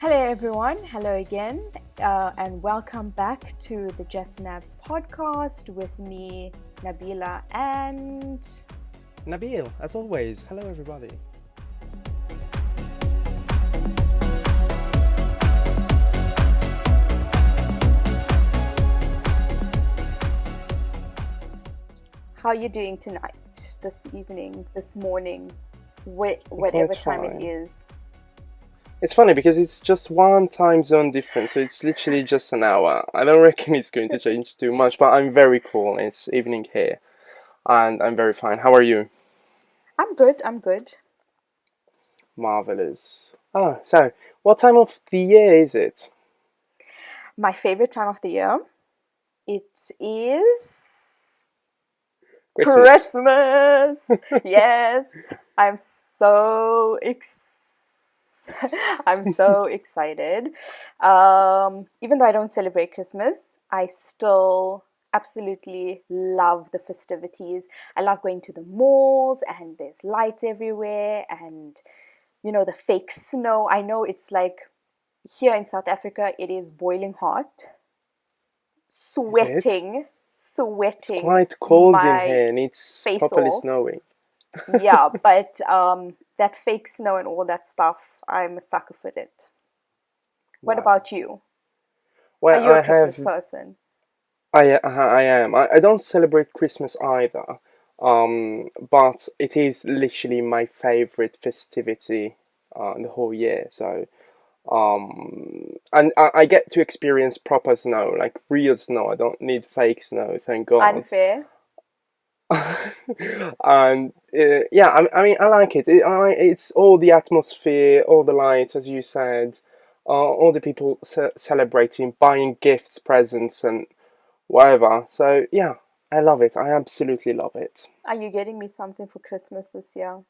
Hello, everyone. Hello again, and welcome back to the JustNabz podcast with me, Nabila, and Nabil, as always. Hello, everybody. how are you doing tonight, this evening, this morning, whatever Quite time it fine. is? It's funny because it's just one time zone difference, so it's literally just an hour. I don't reckon it's going to change too much, but I'm very cool. It's evening here, and I'm very fine. How are you? I'm good. I'm good. Marvelous. Oh, so what time of the year is it? My favorite time of the year. It is Christmas. Christmas. Yes, I'm so I'm so excited. Even though I don't celebrate Christmas, I still absolutely love the festivities. I love going to the malls and there's lights everywhere and the fake snow. I know it's like here in South Africa, it is boiling hot, Is it? It's sweating quite cold in my here, and it's face properly off. snowing. Yeah, but that fake snow and all that stuff, I'm a sucker for it. What Wow. about you? Are Well, you a Christmas person? I am. I don't celebrate Christmas either, but it is literally my favorite festivity in the whole year. So, and I get to experience proper snow, like real snow. I don't need fake snow, thank God. Unfair? And yeah, I mean, I like it. It's all the atmosphere, all the lights, as you said, all the people celebrating, buying gifts, presents, and whatever. So yeah, I love it. I absolutely love it. Are you getting me something for Christmas this year?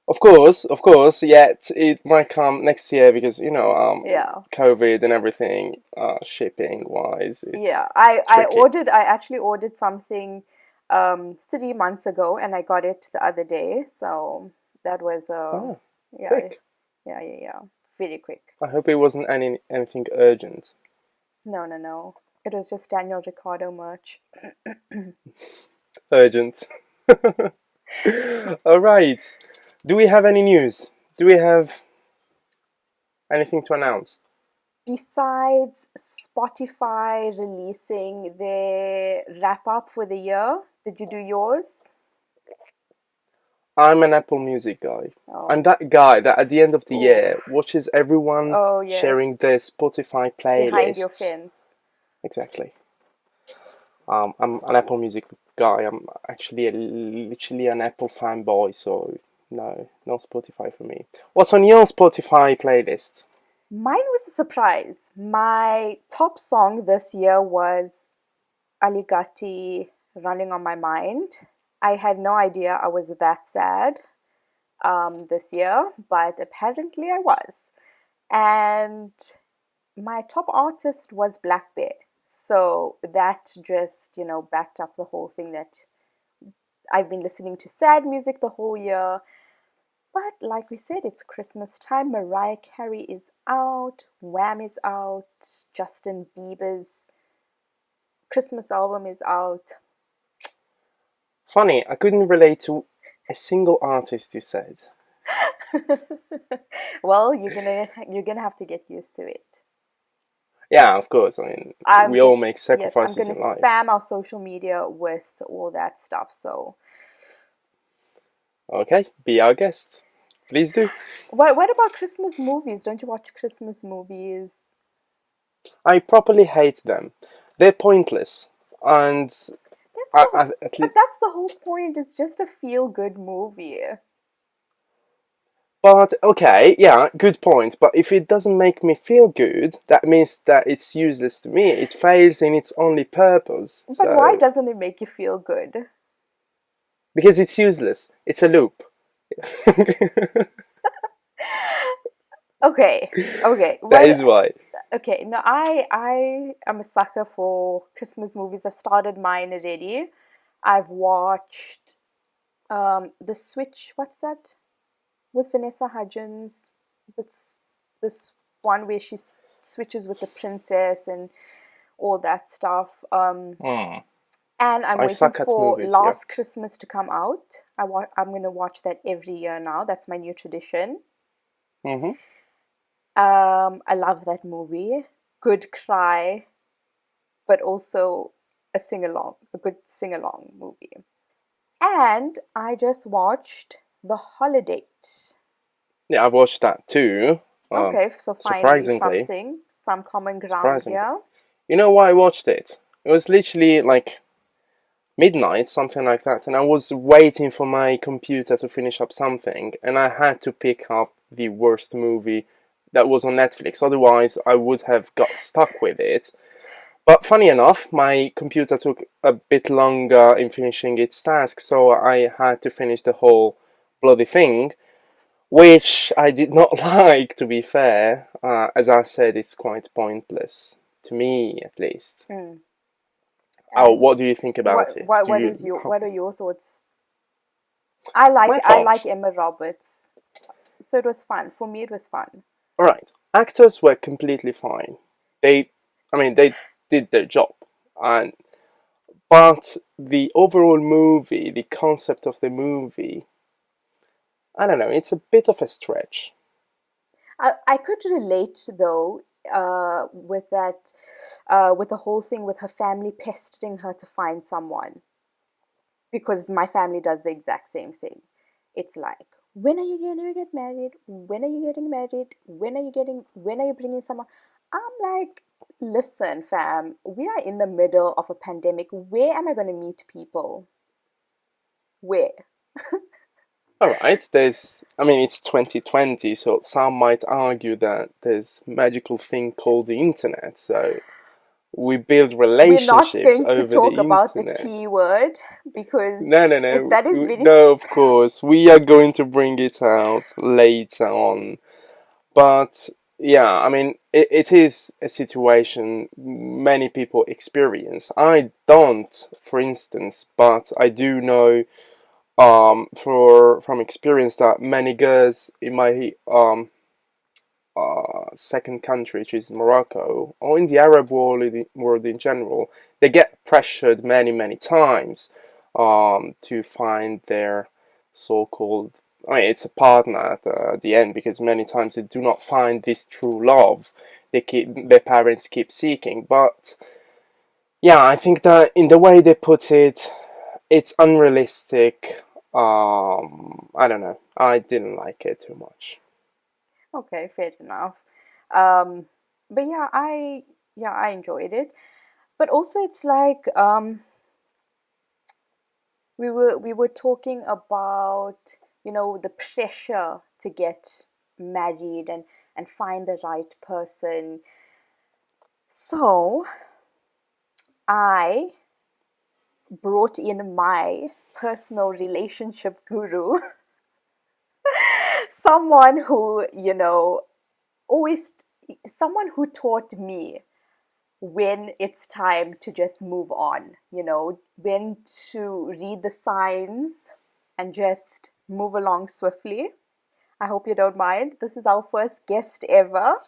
Of course. Yet it might come next year because Yeah. COVID and everything. Shipping wise, Yeah. it's I tricky. I actually ordered something 3 months ago and I got it the other day. So that was Ah, yeah, quick. yeah. Very quick. I hope it wasn't anything urgent. No, no, no. It was just Daniel Ricciardo merch. Urgent. All right. Do we have any news? Do we have anything to announce? Besides Spotify releasing their wrap up for the year, did you do yours? I'm an Apple Music guy. I'm Oh, that guy that at the end of the year oof. watches everyone Oh, sharing yes. their Spotify Behind your playlists. fence. Exactly. I'm an Apple Music guy. I'm actually literally an Apple fanboy, so no Spotify for me. What's on your Spotify playlist? Mine was a surprise. My top song this year was Aligati Running on My Mind. I had no idea I was that sad this year, but apparently I was. And my top artist was Black Bear. So that just, backed up the whole thing that I've been listening to sad music the whole year. But like we said, it's Christmas time. Mariah Carey is out, Wham is out, Justin Bieber's Christmas album is out. Funny, I couldn't relate to a single artist you said. Well, you're gonna have to get used to it. Yeah, of course. I mean, I'm we all make Yes, I'm sacrifices gonna in life. spam our social media with all that stuff. So, Okay, be our guest. Please do. what about Christmas movies? Don't you watch Christmas movies? I properly hate them. They're pointless. And That's the at but least, that's the whole point. It's just a feel good movie. but okay, yeah, good point. But if it doesn't make me feel good, that means that it's useless to me. It fails in its only purpose. But why So, doesn't it make you feel good? because it's useless, it's a loop. Okay, okay. That Well, is why. okay. No, I am a sucker for Christmas movies. I've started mine already. I've watched The Switch. What's that? With Vanessa Hudgens. this one where she switches with the princess and all that stuff. Mm. And I'm I waiting suck at for movies, yeah. Last Christmas to come out. I'm going to watch that every year now. That's my new tradition. Mm-hmm. I love that movie. Good cry, but also a good sing along movie. And I just watched The Holiday. Yeah, I've watched that too. Okay, so finally Surprisingly, some common ground surprisingly. here. You know why I watched it? It was literally like midnight, something like that, and I was waiting for my computer to finish up something, and I had to pick up the worst movie that was on Netflix. Otherwise, I would have got stuck with it. But funny enough, my computer took a bit longer in finishing its task, so I had to finish the whole bloody thing, which I did not like, to be fair. As I said, it's quite pointless, to me at least. Mm. Oh, And what do you think about it? Do you? what are your thoughts? My I like thoughts. Emma Roberts, so it was fun. For me, it was fun. All right, actors were completely fine. They, I mean, they did their job, and but the overall movie, the concept of the movie, I don't know. It's a bit of a stretch. I could relate though with that, with the whole thing with her family pestering her to find someone, because my family does the exact same thing. It's like, when are you going to get married? When are you getting married? When are you bringing someone? I'm like, listen, fam, we are in the middle of a pandemic. Where am I going to meet people? Where? All right, I mean, it's 2020, so some might argue that there's magical thing called the internet. So we build We're not relationships going to over talk the about the internet. T word No, because no, no, that is very no, of course. We are going to bring it out later on. But yeah, I mean, it is a situation many people experience. I don't, for instance, but I do know from experience that many girls in my second country, which is Morocco, or in the Arab world in general, they get pressured many times to find their so-called. I mean, it's a partner at the end, because many times they do not find this true love. Their parents keep seeking, but yeah, I think that in the way they put it, it's unrealistic. I don't know. I didn't like it too much. okay, fair enough. Um, but yeah, I enjoyed it. But also, it's like we were talking about, the pressure to get married and find the right person. So I brought in my personal relationship guru, someone who, always someone who taught me when it's time to just move on, when to read the signs and just move along swiftly. I hope you don't mind. This is our first guest ever,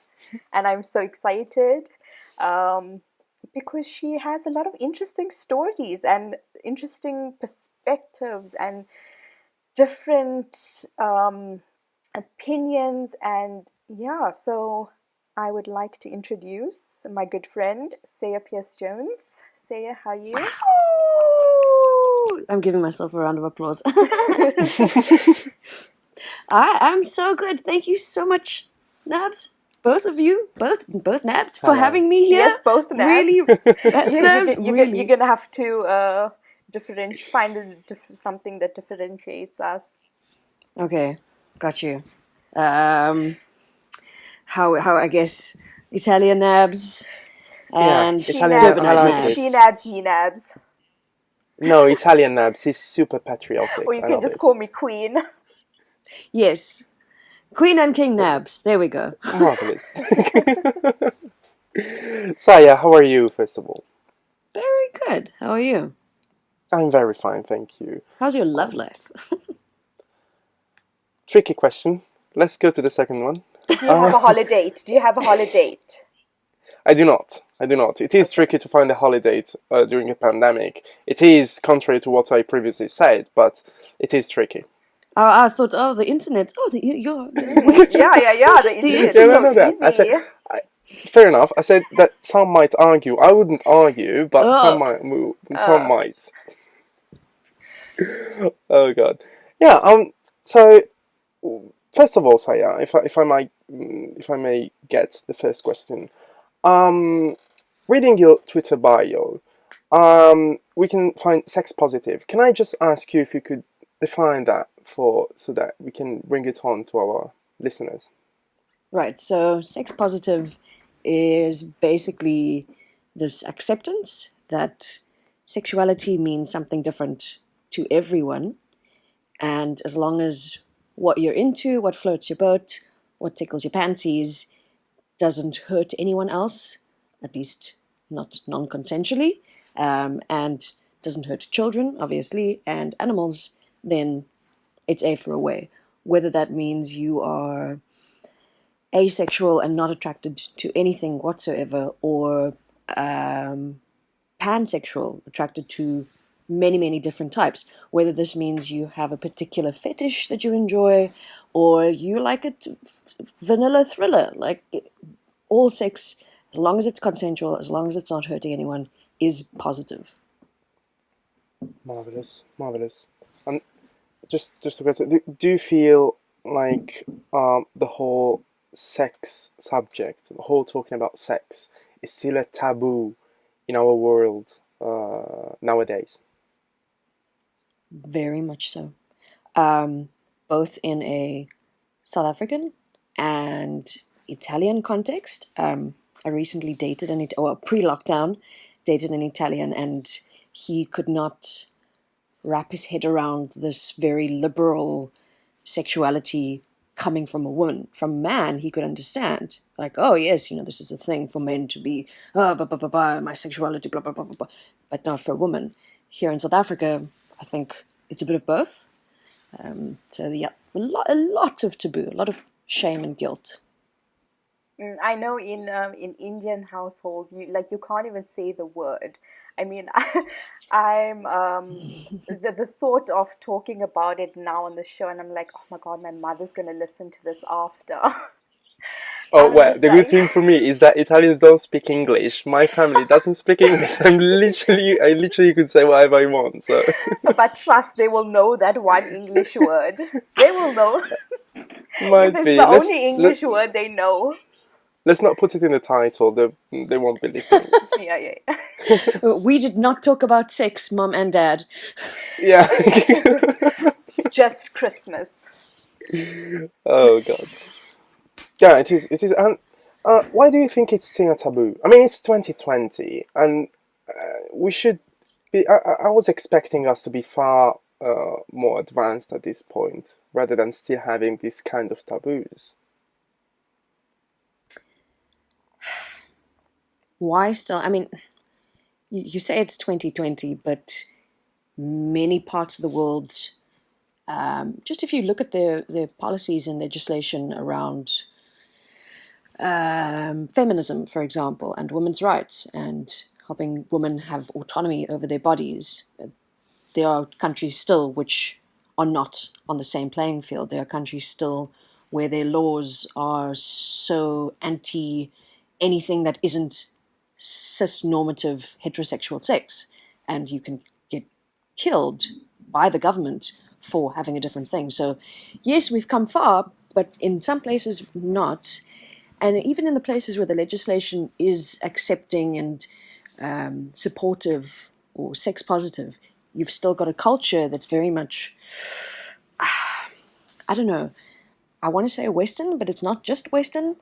and I'm so excited um, because she has a lot of interesting stories and interesting perspectives and different opinions. And yeah, so I would like to introduce my good friend, Saya Pierce Jones. Saya, how are you? I'm giving myself a round of applause. I'm so good. Thank you so much, Nabs. Both of you, both Nabs, for Hello. having me here. Yes, both Nabs. Really, Nabs, really. You're gonna have to find something that differentiates us. Okay, got you. How I guess Italian Nabs Yeah, and She Italian. I Durbanite nabs, like she Nabs. it. nabs, he nabs. No, Italian Nabs. He's super patriotic. Or you I can love just it. call me Queen. Yes, Queen and King Nabs. There we go. Marvelous. Saya, how are you, first of all? Very good. How are you? I'm very fine, thank you. How's your love life? Tricky question. Let's go to the second one. Do you have a holiday? Do you have a holiday? I do not. I do not. It is tricky to find a holiday during a pandemic. It is contrary to what I previously said, but it is tricky. I thought, oh, the internet. Oh, you're Yeah. The just the internet is Yeah, internet. no, so that. I said, easy. fair enough. I said that some might argue. I wouldn't argue, but some Oh, might. Some might. Oh God. Yeah. So first of all, Saya, if I may get the first question. Reading your Twitter bio, we can find sex positive. Can I just ask you if you could define that so that we can bring it on to our listeners? right. So, sex positive is basically this acceptance that sexuality means something different to everyone, and as long as what you're into, what floats your boat, what tickles your panties, doesn't hurt anyone else, at least not non-consensually, and doesn't hurt children, obviously, and animals, then it's A for a way. Whether that means you are asexual and not attracted to anything whatsoever, or pansexual, attracted to many, many different types. Whether this means you have a particular fetish that you enjoy, or you like a vanilla thriller. Like, all sex, as long as it's consensual, as long as it's not hurting anyone, is positive. Marvelous, marvelous. And just a question: do you feel like the whole sex subject, the whole talking about sex, is still a taboo in our world nowadays? Very much so. Both in a South African and Italian context. I recently dated pre-lockdown, dated an Italian, and he could not wrap his head around this very liberal sexuality coming from a woman. From a man, he could understand. Like, oh yes, this is a thing for men to be, blah, blah, blah, blah, my sexuality, blah, blah, blah, blah, blah. But not for a woman. Here in South Africa, I think it's a bit of both. So yeah, a lot of taboo, a lot of shame and guilt. I know in Indian households, you can't even say the word. I mean, I'm the thought of talking about it now on the show, and I'm like, oh my God, my mother's gonna listen to this after. Oh, I'm well, just the good like, thing for me is that Italians don't speak English. My family doesn't speak English. I literally could say whatever I want. So but trust, they will know that one English word. They will know if might it's be. the only English word they know. Let's not put it in the title. They won't be listening. Yeah. We did not talk about sex, Mom and Dad. Yeah. Just Christmas. Oh God. Yeah, it is. It is. And why do you think it's still a taboo? I mean, it's 2020, and we should be. I was expecting us to be far more advanced at this point, rather than still having this kind of taboos. Why still? I mean, you say it's 2020, but many parts of the world, just if you look at their policies and legislation around feminism, for example, and women's rights, and helping women have autonomy over their bodies, there are countries still which are not on the same playing field. There are countries still where their laws are so anti anything that isn't cis-normative heterosexual sex, and you can get killed by the government for having a different thing. So yes, we've come far, but in some places not. And even in the places where the legislation is accepting and supportive or sex positive, you've still got a culture that's very much, I don't know, I want to say Western, but it's not just Western.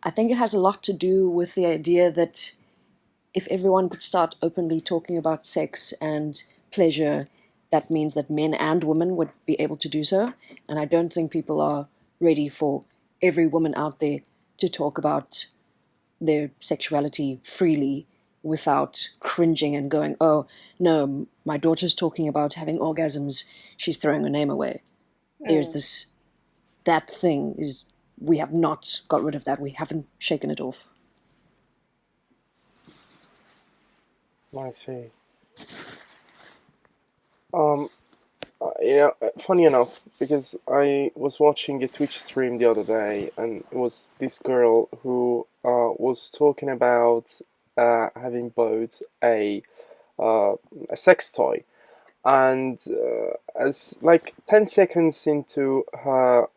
I think it has a lot to do with the idea that if everyone could start openly talking about sex and pleasure, that means that men and women would be able to do so. And I don't think people are ready for every woman out there to talk about their sexuality freely without cringing and going, oh, no, my daughter's talking about having orgasms, she's throwing her name away. There's this, that thing is we have not got rid of that. We haven't shaken it off. I see. Um, funny enough, because I was watching a Twitch stream the other day, and it was this girl who was talking about having bought a sex toy, and as like 10 seconds into her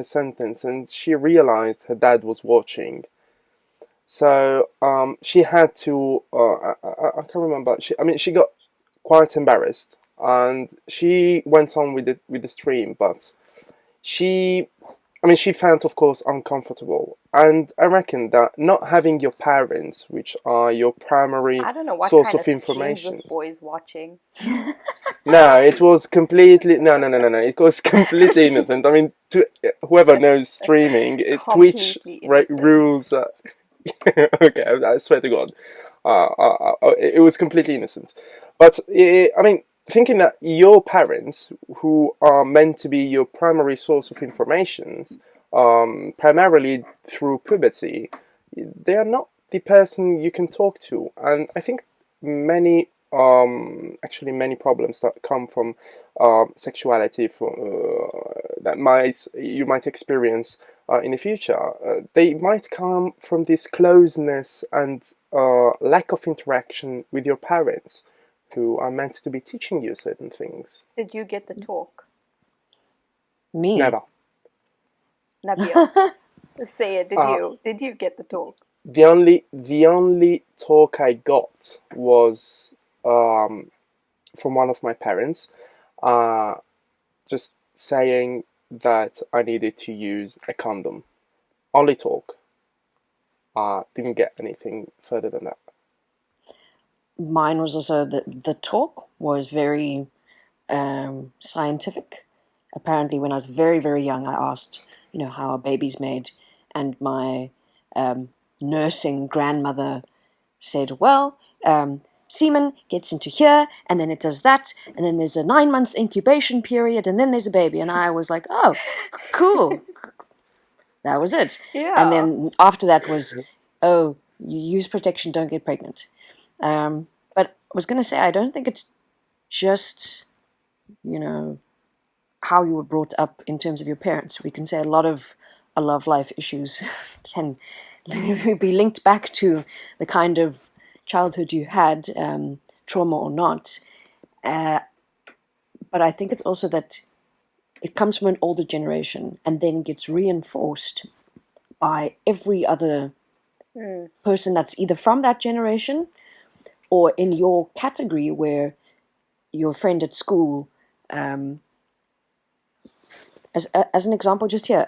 sentence, and she realized her dad was watching. So she had to. I can't remember. She got quite embarrassed, and she went on with the stream. But she, she felt, of course, uncomfortable. And I reckon that not having your parents, which are your primary I don't know what source kind of of streams information. this boy is watching. No, it was completely no. It was completely innocent. I mean, whoever knows streaming, Twitch Completely innocent. rules. Okay, I swear to God, it was completely innocent. But thinking that your parents, who are meant to be your primary source of information, primarily through puberty, they are not the person you can talk to, and I think many many problems that come from sexuality that you might experience in the future, they might come from this closeness and lack of interaction with your parents, who are meant to be teaching you certain things. Did you get the talk? Me? Never. Nabil, say it. Uh, Did you get the talk? the only talk I got was from one of my parents, uh, just saying that I needed to use a condom. Only talk. Didn't get anything further than that. Mine was also the talk was very scientific. Apparently, when I was very, very young, I asked, how a baby's made, and my nursing grandmother said, well, semen gets into here, and then it does that, and then there's a 9-month incubation period, and then there's a baby. And I was like, oh, cool. That was it. Yeah. And then after that was, oh, you use protection, don't get pregnant. But I was going to say, I don't think it's just, how you were brought up in terms of your parents. We can say a lot of love life issues can be linked back to the kind of childhood you had, trauma or not. But I think it's also that it comes from an older generation and then gets reinforced by every other person that's either from that generation or in your category, where your friend at school, as an example just here,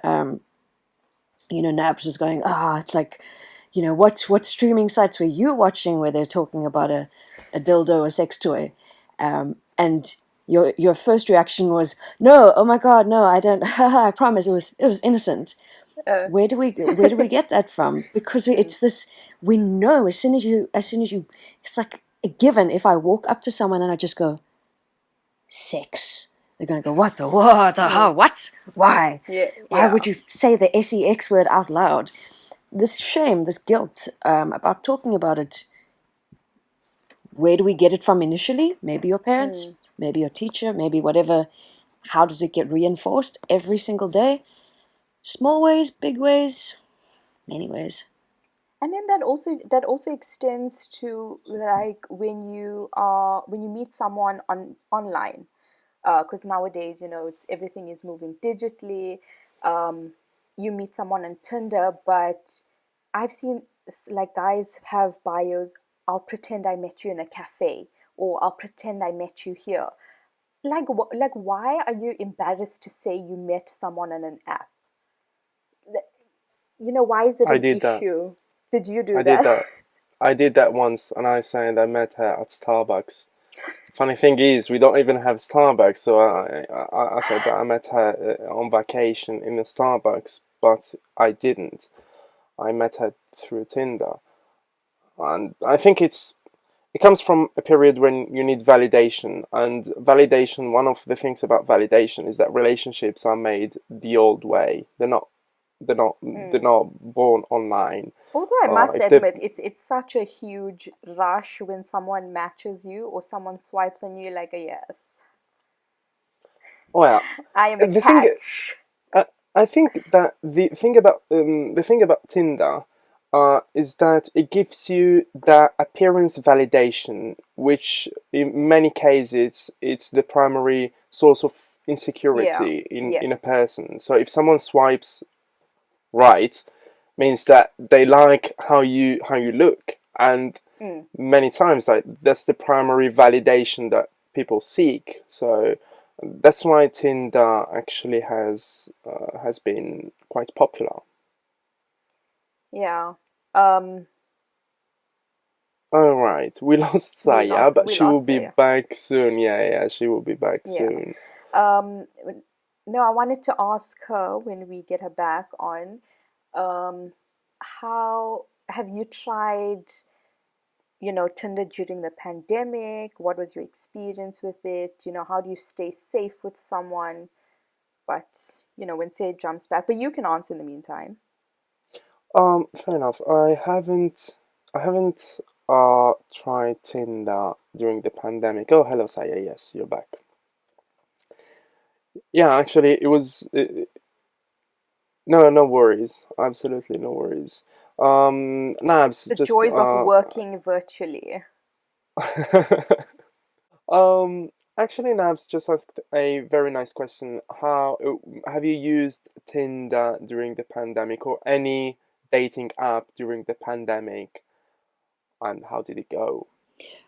Nabs was going, it's like, what streaming sites were you watching where they're talking about a dildo, a sex toy? And your first reaction was, no, oh my God, no, I don't, I promise it was innocent. Where do we get that from? Because it's this, we know as soon as you, it's like a given. If I walk up to someone and I just go, sex, they're going to go, what, how, what, why? Why would you say the sex word out loud? This shame, this guilt about talking about it. Where do we get it from initially? Maybe your parents, maybe your teacher, maybe whatever. How does it get reinforced every single day? Small ways, big ways, many ways. And then that also extends to like when you meet someone online, because nowadays it's everything is moving digitally. You meet someone on Tinder, but I've seen like guys have bios. I'll pretend I met you in a cafe, or I'll pretend I met you here. Like why are you embarrassed to say you met someone on an app? Why is it I an did that. issue? Did you do I that? did that. I did that once, and I said I met her at Starbucks. Funny thing is, we don't even have Starbucks, so I said that I met her on vacation in the Starbucks, but I didn't. I met her through Tinder, and I think it comes from a period when you need validation, and validation. One of the things about validation is that relationships are made the old way. They're not they're not born online. Although I must If they admit, it's such a huge rush when someone matches you or someone swipes on you like a yes. Oh yeah, I am a the thing catch. I think that the thing about Tinder is that it gives you that appearance validation, which in many cases it's the primary source of Yeah. insecurity in a Yes. person. So if someone swipes right, means that they like how you look, and Mm. many times like that's the primary validation that people seek. So that's why Tinder actually has been quite popular. Yeah. Um, All right, we lost Saya, but we she will lost be Saya. back soon. Yeah, she will be back Yeah. soon. Um, no, I wanted to ask her when we get her back on, um, how have you tried, Tinder during the pandemic? What was your experience with it? How do you stay safe with someone? But, when Say jumps back, but you can answer in the meantime. Fair enough. I haven't tried Tinder during the pandemic. Oh, hello, Saya. Yes, you're back. Yeah, actually, no, no worries. Absolutely no worries. Nabs, The just joys of working virtually. actually, Nabs just asked a very nice question. How have you used Tinder during the pandemic or any dating app during the pandemic, and how did it go?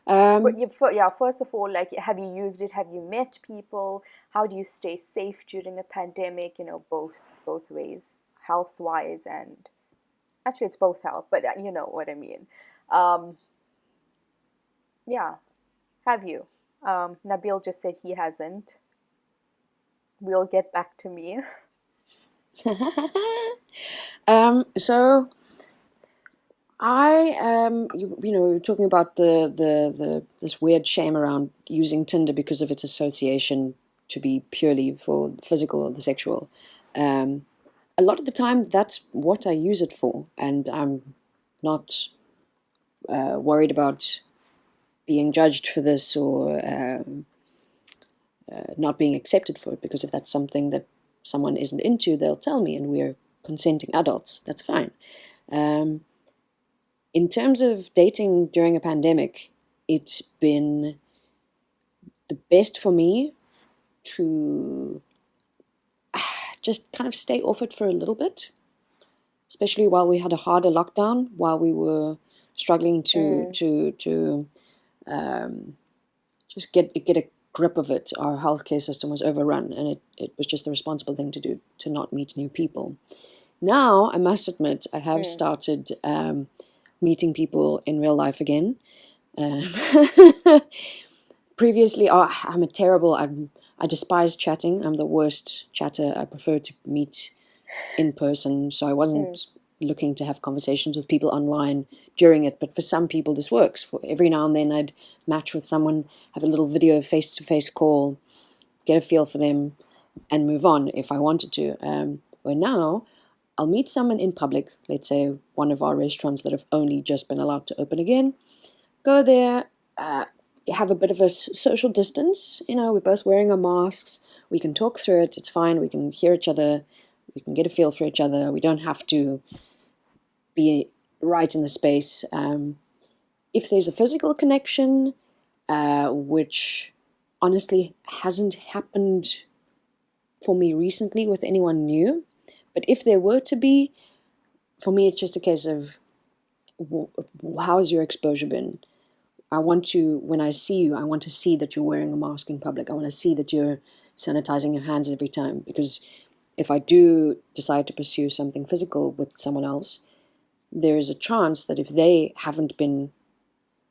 But Um, yeah, first of all, like, have you used it? Have you met people? How do you stay safe during a pandemic? Both ways, health wise, and actually, it's both health, but you know what I mean. Um, yeah, have you? Nabil just said he hasn't. Will get back to me. so you're talking about the this weird shame around using Tinder because of its association to be purely for physical or the sexual. Um, a lot of the time, that's what I use it for, and I'm not worried about being judged for this or not being accepted for it, because if that's something that someone isn't into, they'll tell me, and we're consenting adults. That's fine. Um, in terms of dating during a pandemic, it's been the best for me to just kind of stay off it for a little bit, especially while we had a harder lockdown, while we were struggling to Mm, um, just get a grip of it. Our healthcare system was overrun, and it was just the responsible thing to do to not meet new people. Now, I must admit, I have mm, started meeting people in real life again. Um, previously, I'm a terrible. I despise chatting. I'm the worst chatter. I prefer to meet in person. So I mm, wasn't looking to have conversations with people online during it. But for some people, this works. For every now and then, I'd match with someone, have a little video face-to-face call, get a feel for them, and move on if I wanted to. Where now, I'll meet someone in public, let's say one of our restaurants that have only just been allowed to open again, go there, uh, have a bit of a social distance. We're both wearing our masks. We can talk through it. It's fine. We can hear each other. We can get a feel for each other. We don't have to be right in the space. If there's a physical connection, which honestly hasn't happened for me recently with anyone new, but if there were to be, for me, it's just a case of how has your exposure been? When I see you, I want to see that you're wearing a mask in public. I want to see that you're sanitizing your hands every time. Because if I do decide to pursue something physical with someone else, there is a chance that if they haven't been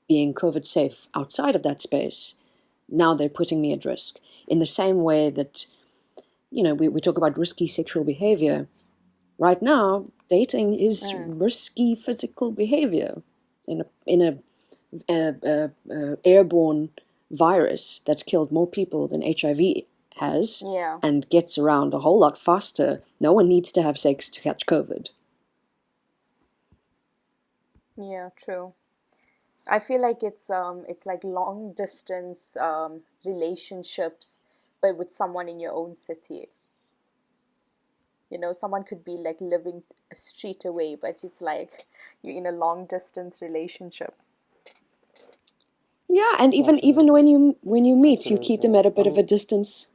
being COVID safe outside of that space, now they're putting me at risk. In the same way that, we talk about risky sexual behavior. Right now, dating is mm. risky physical behavior in a airborne virus that's killed more people than HIV has Yeah. and gets around a whole lot faster. No one needs to have sex to catch COVID. Yeah, true. I feel like it's like long distance relationships, but with someone in your own city. Someone could be like living a street away, but it's like you're in a long distance relationship. Yeah, and even Definitely. when you meet, you keep them Absolutely. at a bit of a distance.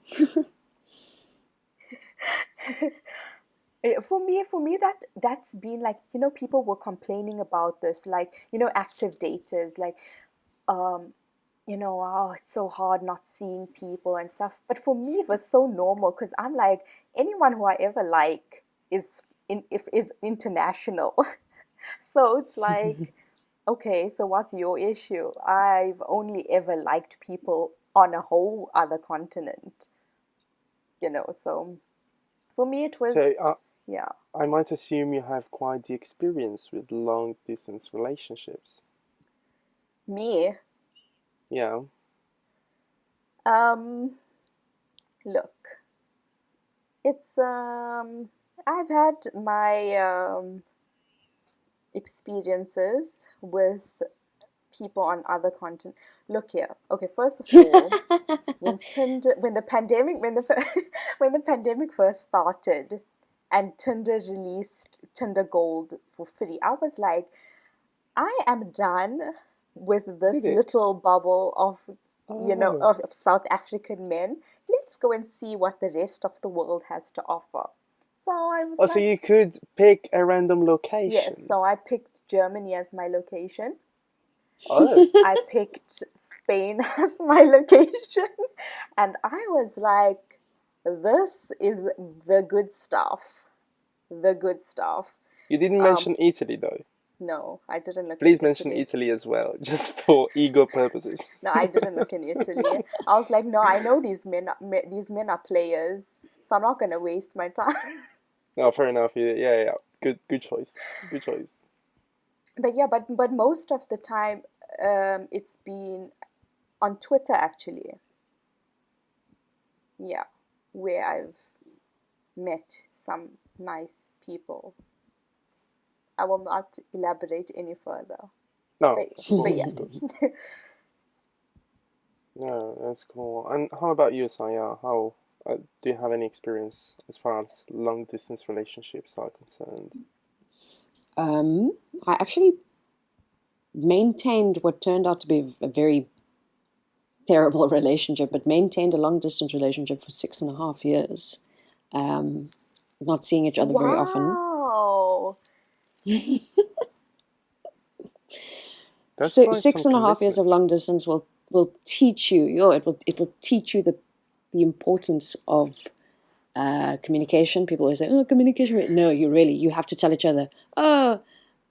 For me, that's been like, people were complaining about this, like, active daters, like, um, oh, it's so hard not seeing people and stuff. But for me, it was so normal because I'm like, anyone who I ever like is international. So it's like, okay, so what's your issue? I've only ever liked people on a whole other continent, so for me it was, So yeah. I might assume you have quite the experience with long distance relationships. Me, Yeah. um, look, it's I've had my experiences with people on other continents. Look here. Okay, first of all, when the pandemic, when the pandemic first started, and Tinder released Tinder Gold for free, I was like, I am done with Did this it? little bubble of, Oh. of South African men. Let's go and see what the rest of the world has to offer. So I was Oh, so like, you could pick a random yes. location. So I picked Germany as my location. Oh. I picked Spain as my location. And I was like, this is the good stuff. The good stuff. You didn't Um, mention Italy though. no, I didn't look in Please mention Italy. Italy as well, just for ego purposes. No, I didn't look in Italy. I was like, no, I know these men are players, so I'm not gonna waste my time. No, fair enough. Yeah. Good choice. Good choice. But yeah, but most of the time, it's been on Twitter actually. Yeah, where I've met some nice people. I will not elaborate any further. No, But of but course, yeah. of course. Yeah, that's cool. And how about you, Saya? How do you have any experience as far as long distance relationships are concerned? Um, I actually maintained what turned out to be a very terrible relationship, but maintained a long distance relationship for 6.5 years. Um, not seeing each other very often. Wow. That's quite Six some and a half years of commitment. long distance will teach you. It will teach you the importance of communication. People always say, "Oh, communication." No, you have to tell each other. Oh,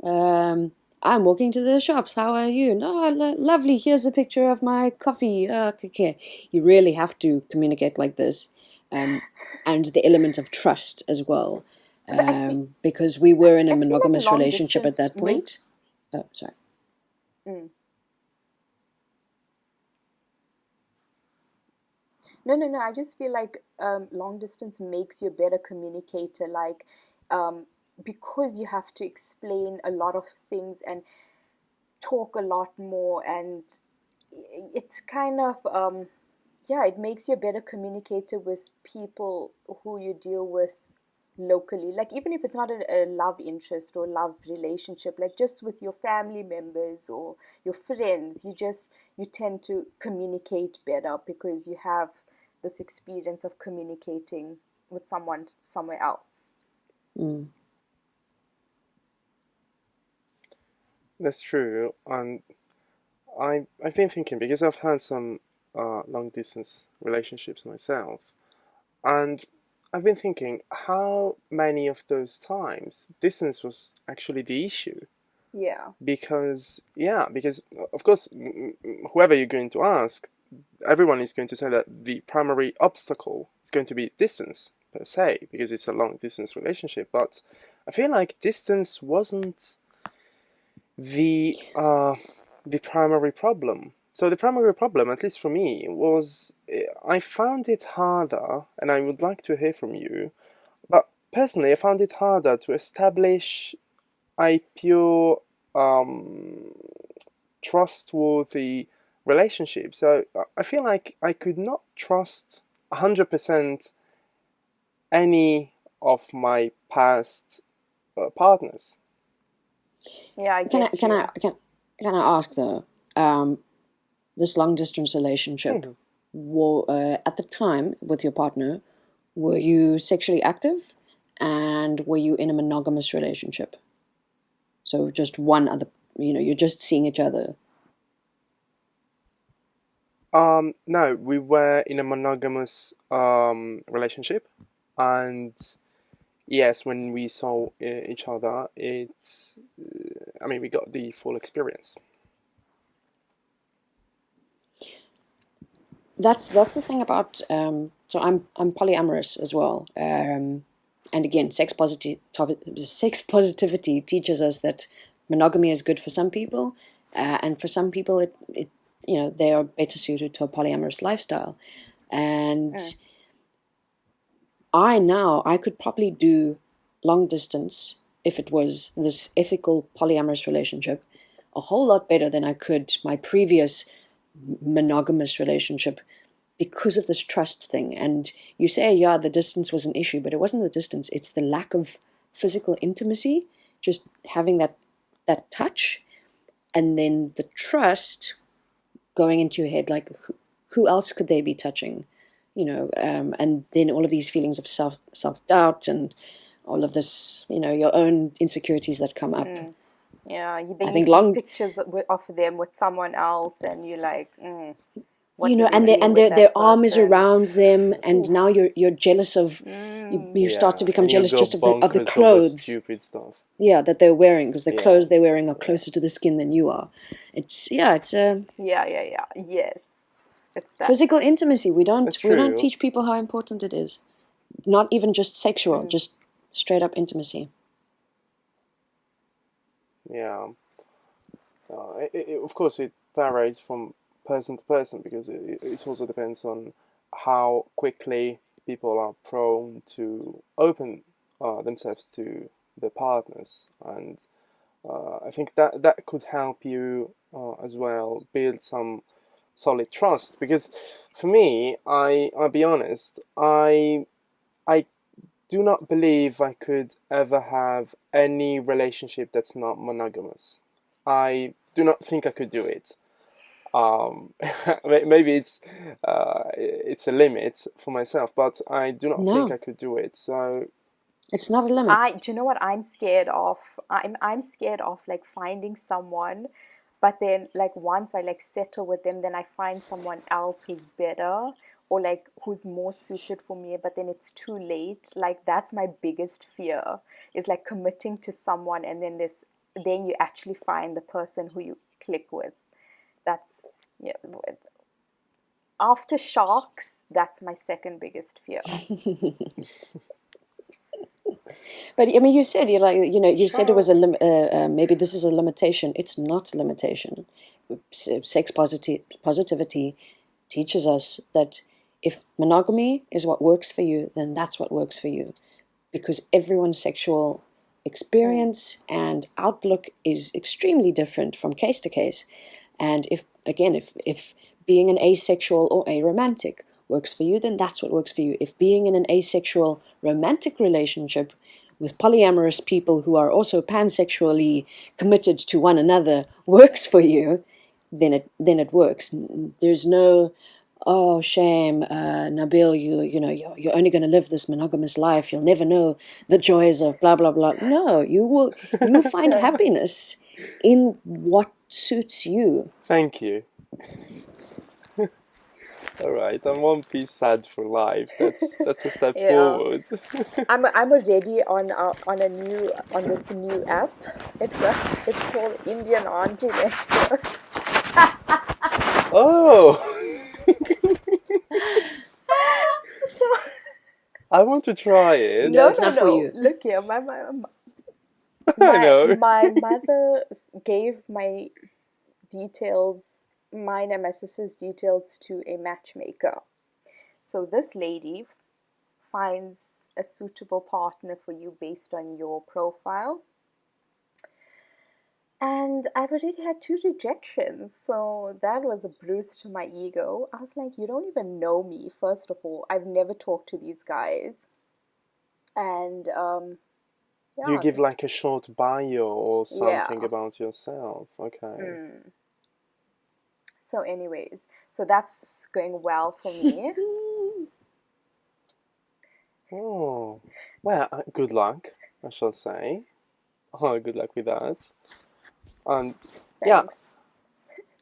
um, I'm walking to the shops. How are you? No, lovely. Here's a picture of my coffee. Okay. You really have to communicate like this, um, and the element of trust as well, But because we were in a I feel like monogamous long relationship at distance that make. point. Oh, sorry. Mm. No. I just feel like long distance makes you a better communicator. Like, um, because you have to explain a lot of things and talk a lot more, and it's kind of yeah, it makes you a better communicator with people who you deal with locally. Like, even if it's not a love interest or love relationship, like just with your family members or your friends, you tend to communicate better because you have this experience of communicating with someone somewhere else. Mm. That's true. And I've been thinking because I've had some long distance relationships myself, and I've been thinking how many of those times distance was actually the issue. Yeah. Because of course, whoever you're going to ask, everyone is going to say that the primary obstacle is going to be distance per se, because it's a long distance relationship. But I feel like distance wasn't the uh, the primary problem. So the primary problem, at least for me, was I found it harder, and I would like to hear from you. But personally, I found it harder to establish a pure, um, trustworthy relationship. So I feel like I could not trust 100% any of my past partners. Yeah, I Can I get can I you. can I ask though? This long distance relationship, Mhm. at the time with your partner, were you sexually active, and were you in a monogamous relationship? So just one other, you're just seeing each other. No, we were in a monogamous relationship, and yes, when we saw each other, it's, I mean, we got the full experience. That's the thing about. So I'm polyamorous as well. And again, sex positivity teaches us that monogamy is good for some people, and for some people it they are better suited to a polyamorous lifestyle. And Mm. I could probably do long distance if it was this ethical polyamorous relationship a whole lot better than I could my previous monogamous relationship because of this trust thing. And you say, yeah, the distance was an issue, but it wasn't the distance, it's the lack of physical intimacy, just having that touch, and then the trust going into your head, like who else could they be touching? And then all of these feelings of self doubt and all of this, your own insecurities that come up. Mm. Yeah, I then you think see long, pictures of them with someone else, and you're like, what were they and they doing and with their that arm is person? around them, and now Oof. you're jealous of, you start to Yeah, become and you jealous go just of the bonkers over clothes, stupid stuff. yeah, that they're wearing, because the Yeah, clothes they're wearing are yeah, closer to the skin than you are. It's Yeah, yeah, yeah. Yes, it's that. physical intimacy. We that's don't we don't true. teach people how important it is. Not even just sexual, Mm. just straight up intimacy. Yeah, of course it varies from person to person because it also depends on how quickly people are prone to open themselves to their partners, and I think that could help you as well build some solid trust. Because for me, I'll be honest, I do not believe I could ever have any relationship that's not monogamous. I do not think I could do it. Um, maybe it's a limit for myself, but I do not think No, I could do it. So it's not a limit. Do you know what I'm scared of? I'm scared of like finding someone, but then like once I like settle with them, then I find someone else who's better or like who's more suited for me, but then it's too late. Like that's my biggest fear is like committing to someone and then you actually find the person who you click with. That's yeah. After sharks, that's my second biggest fear. But I mean, you said you said it was a sure. maybe this is a limitation. It's not a limitation. Positivity teaches us that if monogamy is what works for you, then that's what works for you, because everyone's sexual Mm. experience and outlook is extremely different from case to case. And if being an asexual or aromantic works for you, then that's what works for you. If being in an asexual romantic relationship with polyamorous people who are also pansexually committed to one another works for you, then it works. There's no, oh shame, Nabil, you're only going to live this monogamous life. You'll never know the joys of blah blah blah. No, you will find happiness in what suits you. Thank you. All right, I'm one piece sad for life. That's a step Yeah. forward. I'm already on this new app. It's called Indian Auntie Network. Oh, So, I want to try No, no, it. it's no, not for no. you. Look here, I my know. my mother gave my details, mine and my sister's details to a matchmaker. So this lady finds a suitable partner for you based on your profile. And I've already had 2 rejections, so that was a bruise to my ego. I was like, you don't even know me, first of all. I've never talked to these guys. And Do you yeah, give like a short bio or something yeah. about yourself? Okay. So, anyways, so that's going well for me. Oh, well, good luck, I shall say. Oh, good luck with that. And yeah, Thanks.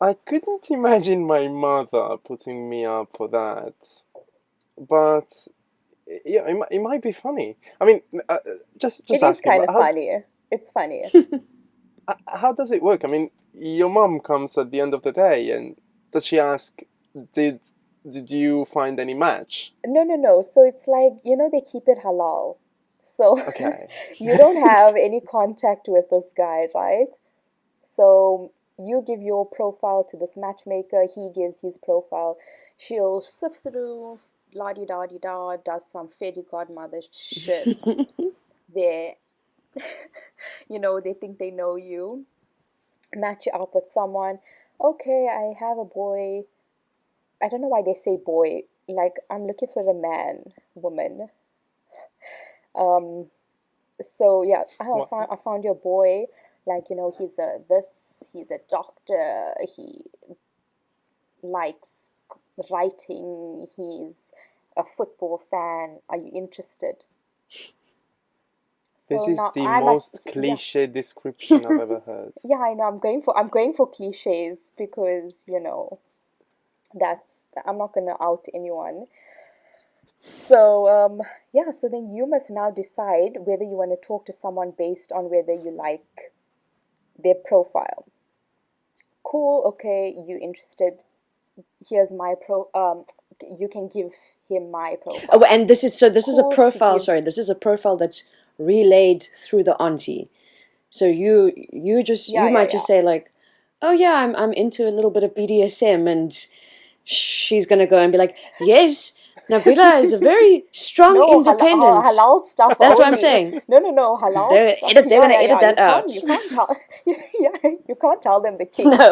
I couldn't imagine my mother putting me up for that. But yeah, it might be funny. I mean, just It is asking, kind but of funny. It's funny. how does it work? I mean, your mom comes at the end of the day, and does she ask, did did you find any match? No, no, no. So it's like, they keep it halal. So Okay. you don't have any contact with this guy, right? So you give your profile to this matchmaker, he gives his profile. She'll sift through, la di da di da, does some fairy godmother shit. They, they think they know you, match you up with someone. Okay, I have a boy. I don't know why they say boy. Like, I'm looking for a man, woman. So yeah, What? I found your boy. Like, he's a doctor. He likes writing. He's a football fan. Are you interested? This So is now the I must, most yeah, cliche description I've ever heard. yeah. I know. I'm going for cliches because that's I'm not gonna out anyone. So yeah. So then you must now decide whether you want to talk to someone based on whether you like their profile. Cool. Okay. You interested? Here's my you can give him my Oh, profile. and this is a Cool. She profile. Sorry, gives. this is a profile that's relayed through the auntie. So you Yeah, yeah, might yeah. just say like, oh yeah, I'm into a little bit of BDSM, and she's gonna go and be like, yes, Nabila is a very strong, No, independent. halal stuff That's what I'm only. saying. No, no, no, halal They're stuff. edit. They're Yeah, gonna yeah, edit yeah. that out. You can't tell. Yeah, you can't tell them the No. kinks.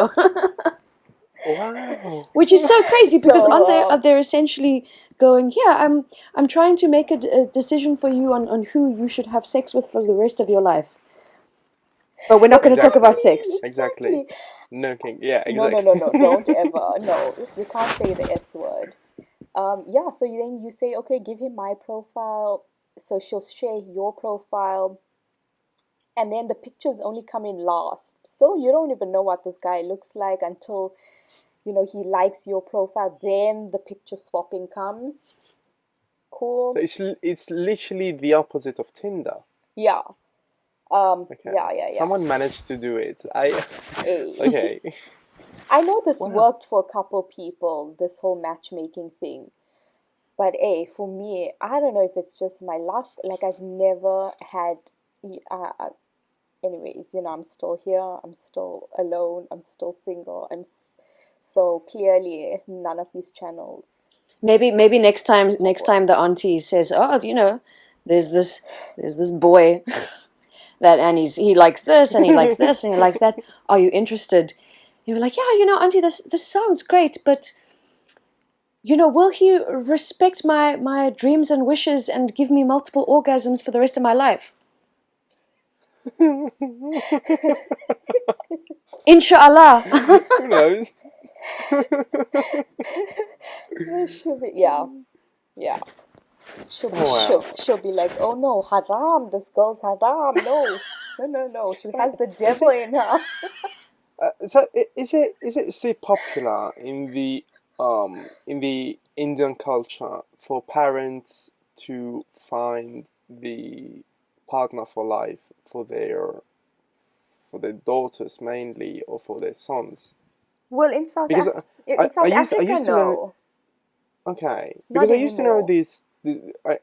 Wow. Which is so crazy because So are they essentially going, yeah, I'm trying to make a decision for you on who you should have sex with for the rest of your life. But we're not going to talk Exactly. about sex. Exactly. exactly. No king. Yeah, No, no, no, exactly. no. Don't ever. No, you can't say the S word. Yeah. So then you say, okay, give him my profile. So she'll share your profile, and then the pictures only come in last. So you don't even know what this guy looks like until he likes your profile. Then the picture swapping comes. So Cool. it's literally the opposite of Tinder. Yeah. Okay. Yeah, yeah, yeah. Someone managed to do it. I Hey. okay. I know this Wow. worked for a couple people, this whole matchmaking thing. But hey, for me, I don't know if it's just my luck. Like, I've never had. Anyways, I'm still here. I'm still alone. I'm still single. So clearly none of these channels Maybe have next time the worked. auntie says, oh, there's this boy that, and he likes this and he likes this and he likes that. Are you interested? You're like, yeah, auntie, this sounds great, but will he respect my dreams and wishes and give me multiple orgasms for the rest of my life? Inshallah. Who knows? She'll be, yeah, yeah. She'll be Oh wow. shook. She'll be like, "Oh no, haram! This girl's haram! No, no, no, no! She has the Is devil it in her." is it still popular in the Indian culture for parents to find the partner for life for their daughters mainly or for their sons? Well, Because In I South used I Africa, used to know. no, Okay, not because I used to know anymore.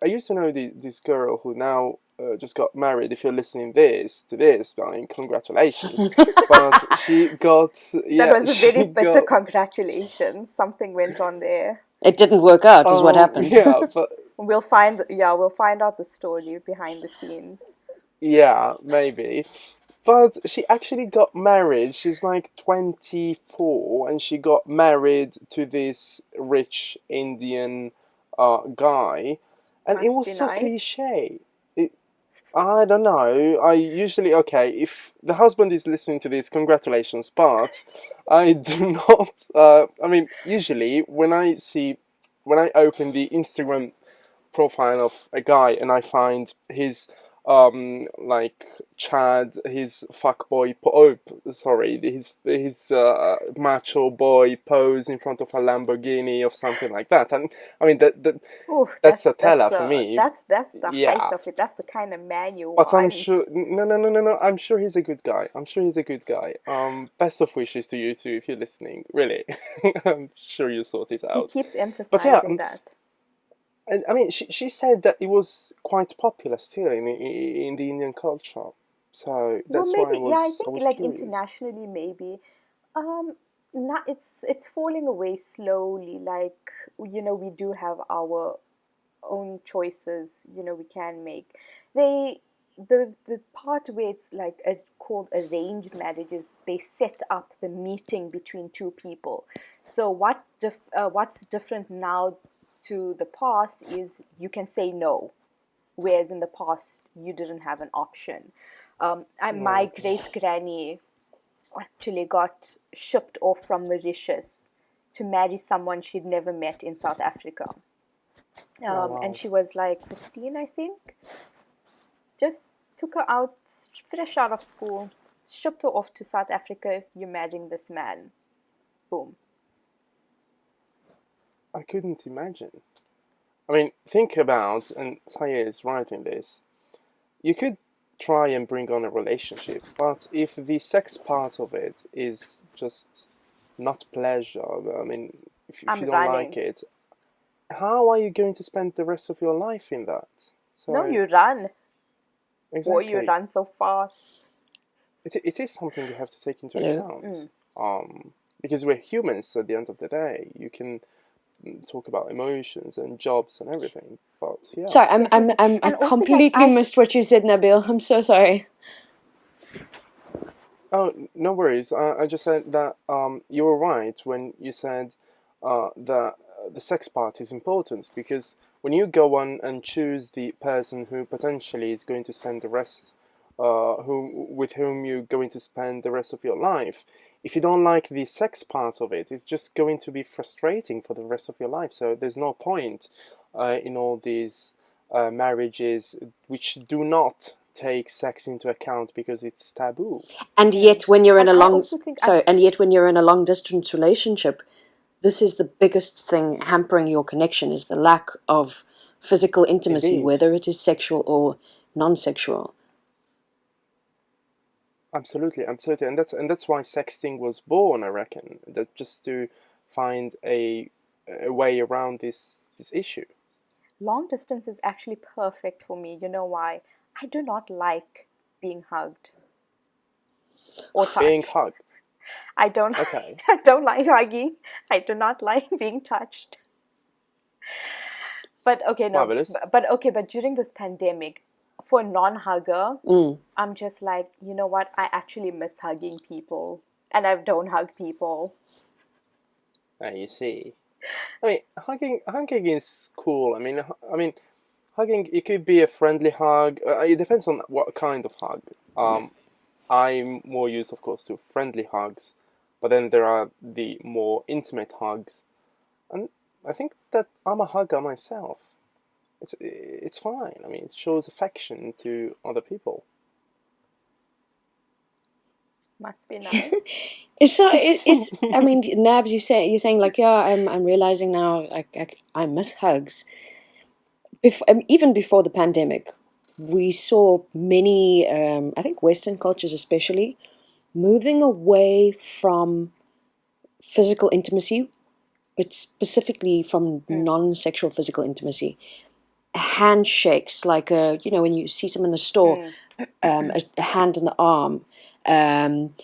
I used to know this girl who now just got married. If you're listening this, I mean, congratulations. But she got, That yeah, was a she very bitter got, congratulations. Something went on there. It didn't work out, is what happened. Yeah, but We'll find out the story behind the scenes. yeah, maybe. But she actually got married. She's like 24, and she got married to this rich Indian guy, and it Must was be so nice. cliche. It, I don't know. I usually, okay, if the husband is listening to this, congratulations, but I do not. I mean, usually when I open the Instagram profile of a guy and I find his like Chad, his fuckboy sorry, his macho boy pose in front of a Lamborghini or something like that. And I mean Oh, that's a teller for me. that's the height Yeah. of it. That's the kind of man you But I'm sure want. no. I'm sure he's a good guy. I'm sure he's a good guy. Best of wishes to you too if you're listening. Really, I'm sure you sort it He out. keeps But yeah, emphasizing that. and I mean, she said that it was quite popular still in the Indian culture, so Well, that's why maybe, yeah, I I think was like curious. internationally, maybe. Um, not it's falling away slowly. Like, we do have our own choices, we can make. They the part where it's like called arranged marriages, they set up the meeting between two people. So what's different now to the past is you can say no, whereas in the past you didn't have an option. My Okay. great granny actually got shipped off from Mauritius to marry someone she'd never met in South Africa. Oh And wow. she was like 15, I think. Just took her out, fresh out of school, shipped her off to South Africa. You're marrying this man. Boom. I couldn't imagine. I mean, think about, and Saya is writing this. You could try and bring on a relationship, but if the sex part of it is just not pleasure, I mean, if I'm you don't like running. it, how are you going to spend the rest of your life in that? No, So, you run. Or you exactly. run so fast. It is something you have to take into Hello. account. Because we're humans at the end of the day. You can talk about emotions and jobs and everything, but yeah. Sorry, Definitely. I And also, like, completely missed what you said, Nabil. I'm so sorry. Oh, no worries. I just said that you were right when you said that the sex part is important because when you go on and choose the person who potentially is going to spend the rest, who with whom you're going to spend the rest of your life, if you don't like the sex part of it, it's just going to be frustrating for the rest of your life. So there's no point in all these marriages which do not take sex into account because it's taboo. And mm. yet, when you're in And a I long also think sorry, and yet when you're in a long distance relationship, this is the biggest thing hampering your connection is the lack of physical intimacy, Indeed, whether it is sexual or non-sexual. absolutely, absolutely, and that's why sexting was born. I reckon that just to find a way around this issue. long distance is actually perfect for me. You know why? I do not like being hugged or Being touched. hugged. I don't Okay, I don't like hugging. I do not like being touched. But okay, no, marvelous. but during this pandemic, for a non-hugger, Mm. I'm just like, you know what? I actually miss hugging people, and I don't hug people. You see, I mean, hugging is cool. I mean, hugging it could be a friendly hug. It depends on what kind of hug. I'm more used, of course, to friendly hugs, but then there are the more intimate hugs. And I think that I'm a hugger myself. It's fine. I mean, it shows affection to other people. Must be nice. So it's. I mean, Nabs, you're saying like, yeah, I'm realizing now, like, I miss hugs. Even before the pandemic, we saw many, I think, Western cultures especially, moving away from physical intimacy, but specifically from Mm, non-sexual physical intimacy. Handshakes, like when you see someone in the store, mm, a hand on the arm, um,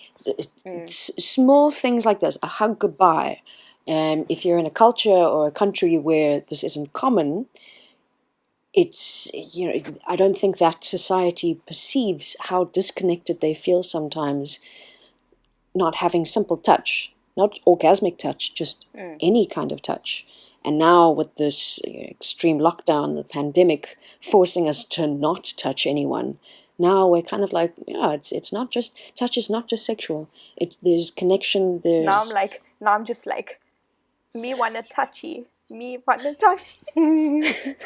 mm. small things like this, a hug goodbye. If you're in a culture or a country where this isn't common, it's, I don't think that society perceives how disconnected they feel sometimes, not having simple touch, not orgasmic touch, just any kind of touch. And now with this extreme lockdown, the pandemic forcing us to not touch anyone, now we're kind of like, yeah, it's not just touch is not just sexual. There's connection. There's Now I'm just like, me wanna touchy, me wanna touchy.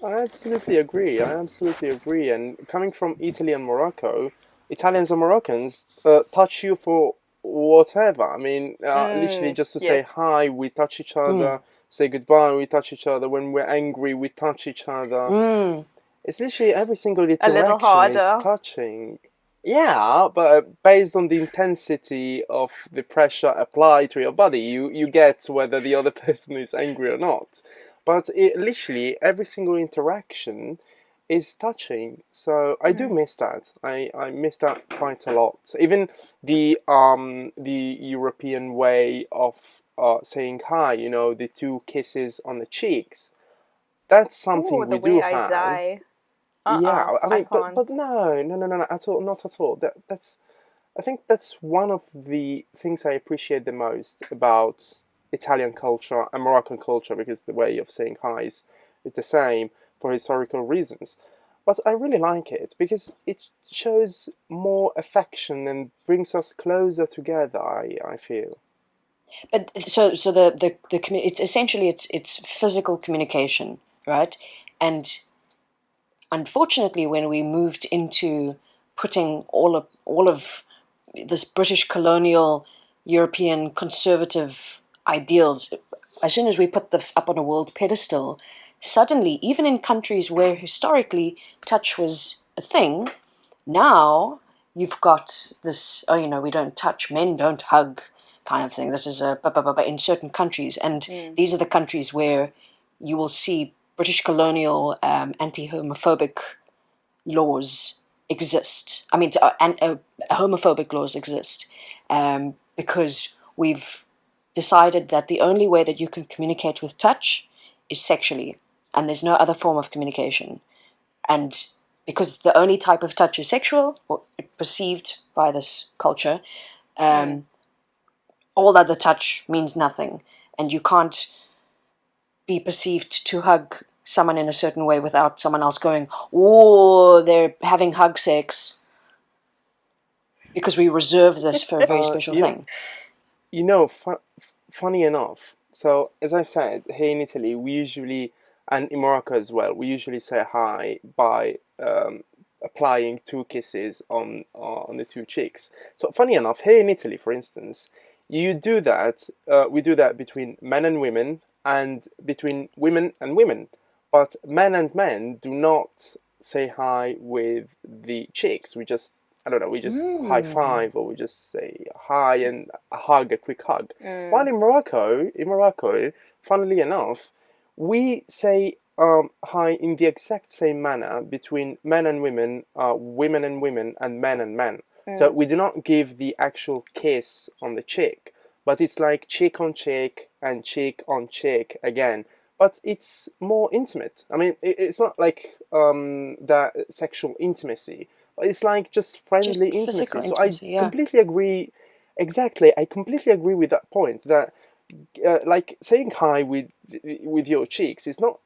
I absolutely agree. I absolutely agree. And coming from Italy and Morocco, Italians and Moroccans touch you for whatever. I mean, literally just to say Yes, hi, we touch each other. Say goodbye, we touch each other. When we're angry, we touch each other. It's literally every single a little interaction is harder. touching. Yeah, but based on the intensity of the pressure applied to your body, you get whether the other person is angry or not. But literally every single interaction is touching. So I do miss that. I miss that quite a lot. Even the European way of saying hi, the two kisses on the cheeks. That's Ooh, something the we way do I have. die. Yeah, I I mean, but can't. no, no, no, no, no, at all, not at all. That's I think that's one of the things I appreciate the most about Italian culture and Moroccan culture, because the way of saying hi is the same for historical reasons. But I really like it because it shows more affection and brings us closer together, I feel. But so it's essentially it's physical communication, right? And unfortunately, when we moved into putting all of this British colonial European conservative ideals, as soon as we put this up on a world pedestal, suddenly, even in countries where historically touch was a thing, now you've got this, oh, we don't touch, men don't hug kind of thing. This is in certain countries. And these are the countries where you will see British colonial anti-homophobic laws exist. I mean, homophobic laws exist because we've decided that the only way that you can communicate with touch is sexually, and there's no other form of communication. And because the only type of touch is sexual, or perceived by this culture, all other touch means nothing, and you can't be perceived to hug someone in a certain way without someone else going, "Oh, they're having hug sex," because we reserve this for a very special You, thing. you know, funny enough, so as I said, here in Italy, we usually, and in Morocco as well, we usually say hi by applying two kisses on the two cheeks. So funny enough, here in Italy, for instance, you do that. We do that between men and women, and between women and women. But men and men do not say hi with the cheeks. We just, I don't know, we just high five, or we just say hi and a hug, a quick hug. While in Morocco, funnily enough, we say hi in the exact same manner between men and women, women and women, and men and men. So we do not give the actual kiss on the cheek, but it's like cheek on cheek and cheek on cheek again. But it's more intimate. I mean, it's not like that sexual intimacy. It's like just Just friendly physical intimacy. So I intimacy, yeah. completely agree. Exactly, I completely agree with that point. That like saying hi with your cheeks is not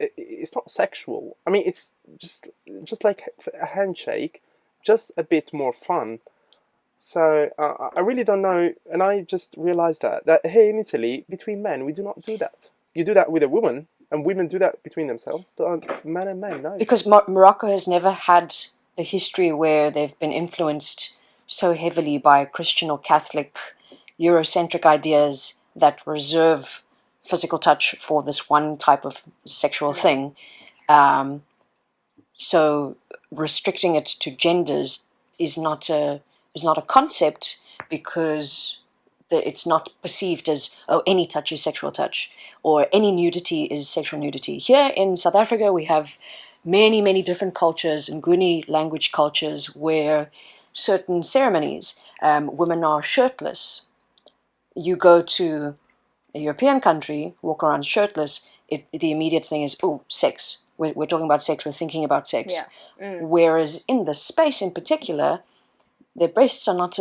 sexual. I mean, it's just like a handshake, just a bit more fun. So I really don't know, and I just realized that here in Italy, between men, we do not do that. You do that with a woman, and women do that between themselves. But men and men, no. Because Morocco has never had the history where they've been influenced so heavily by Christian or Catholic Eurocentric ideas that reserve physical touch for this one type of sexual thing. Um, so restricting it to genders is not a concept, because it's not perceived as, oh, any touch is sexual touch, or any nudity is sexual nudity. Here in South Africa, we have many different cultures, Nguni language cultures, where certain ceremonies, women are shirtless. You go to a European country, walk around shirtless, the immediate thing is, oh, sex. We're talking about sex, we're thinking about sex. Yeah. Whereas in the space in particular, their breasts are not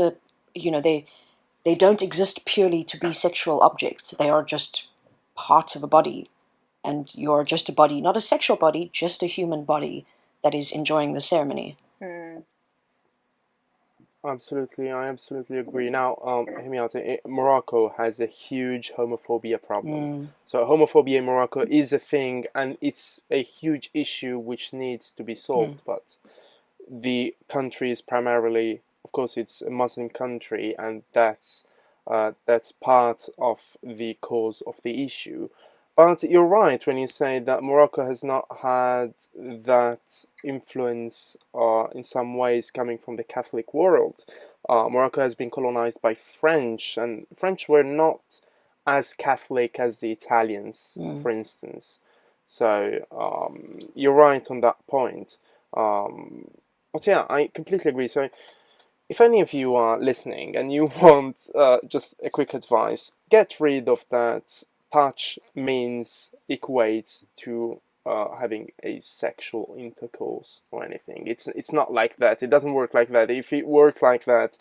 they don't exist purely to be sexual objects. They are just parts of a body. And you're just a body, not a sexual body, just a human body that is enjoying the ceremony. Absolutely, I absolutely agree. Now, hear me out. Morocco has a huge homophobia problem. So homophobia in Morocco is a thing, and it's a huge issue which needs to be solved. But the country is primarily, of course, it's a Muslim country, and that's part of the cause of the issue. But you're right when you say that Morocco has not had that influence in some ways coming from the Catholic world. Morocco has been colonized by French, and French were not as Catholic as the Italians, for instance. So you're right on that point. But yeah, I completely agree. So if any of you are listening and you want just a quick advice, get rid of that touch means equates to having a sexual intercourse or anything. It's not like that. It doesn't work like that. If it worked like that,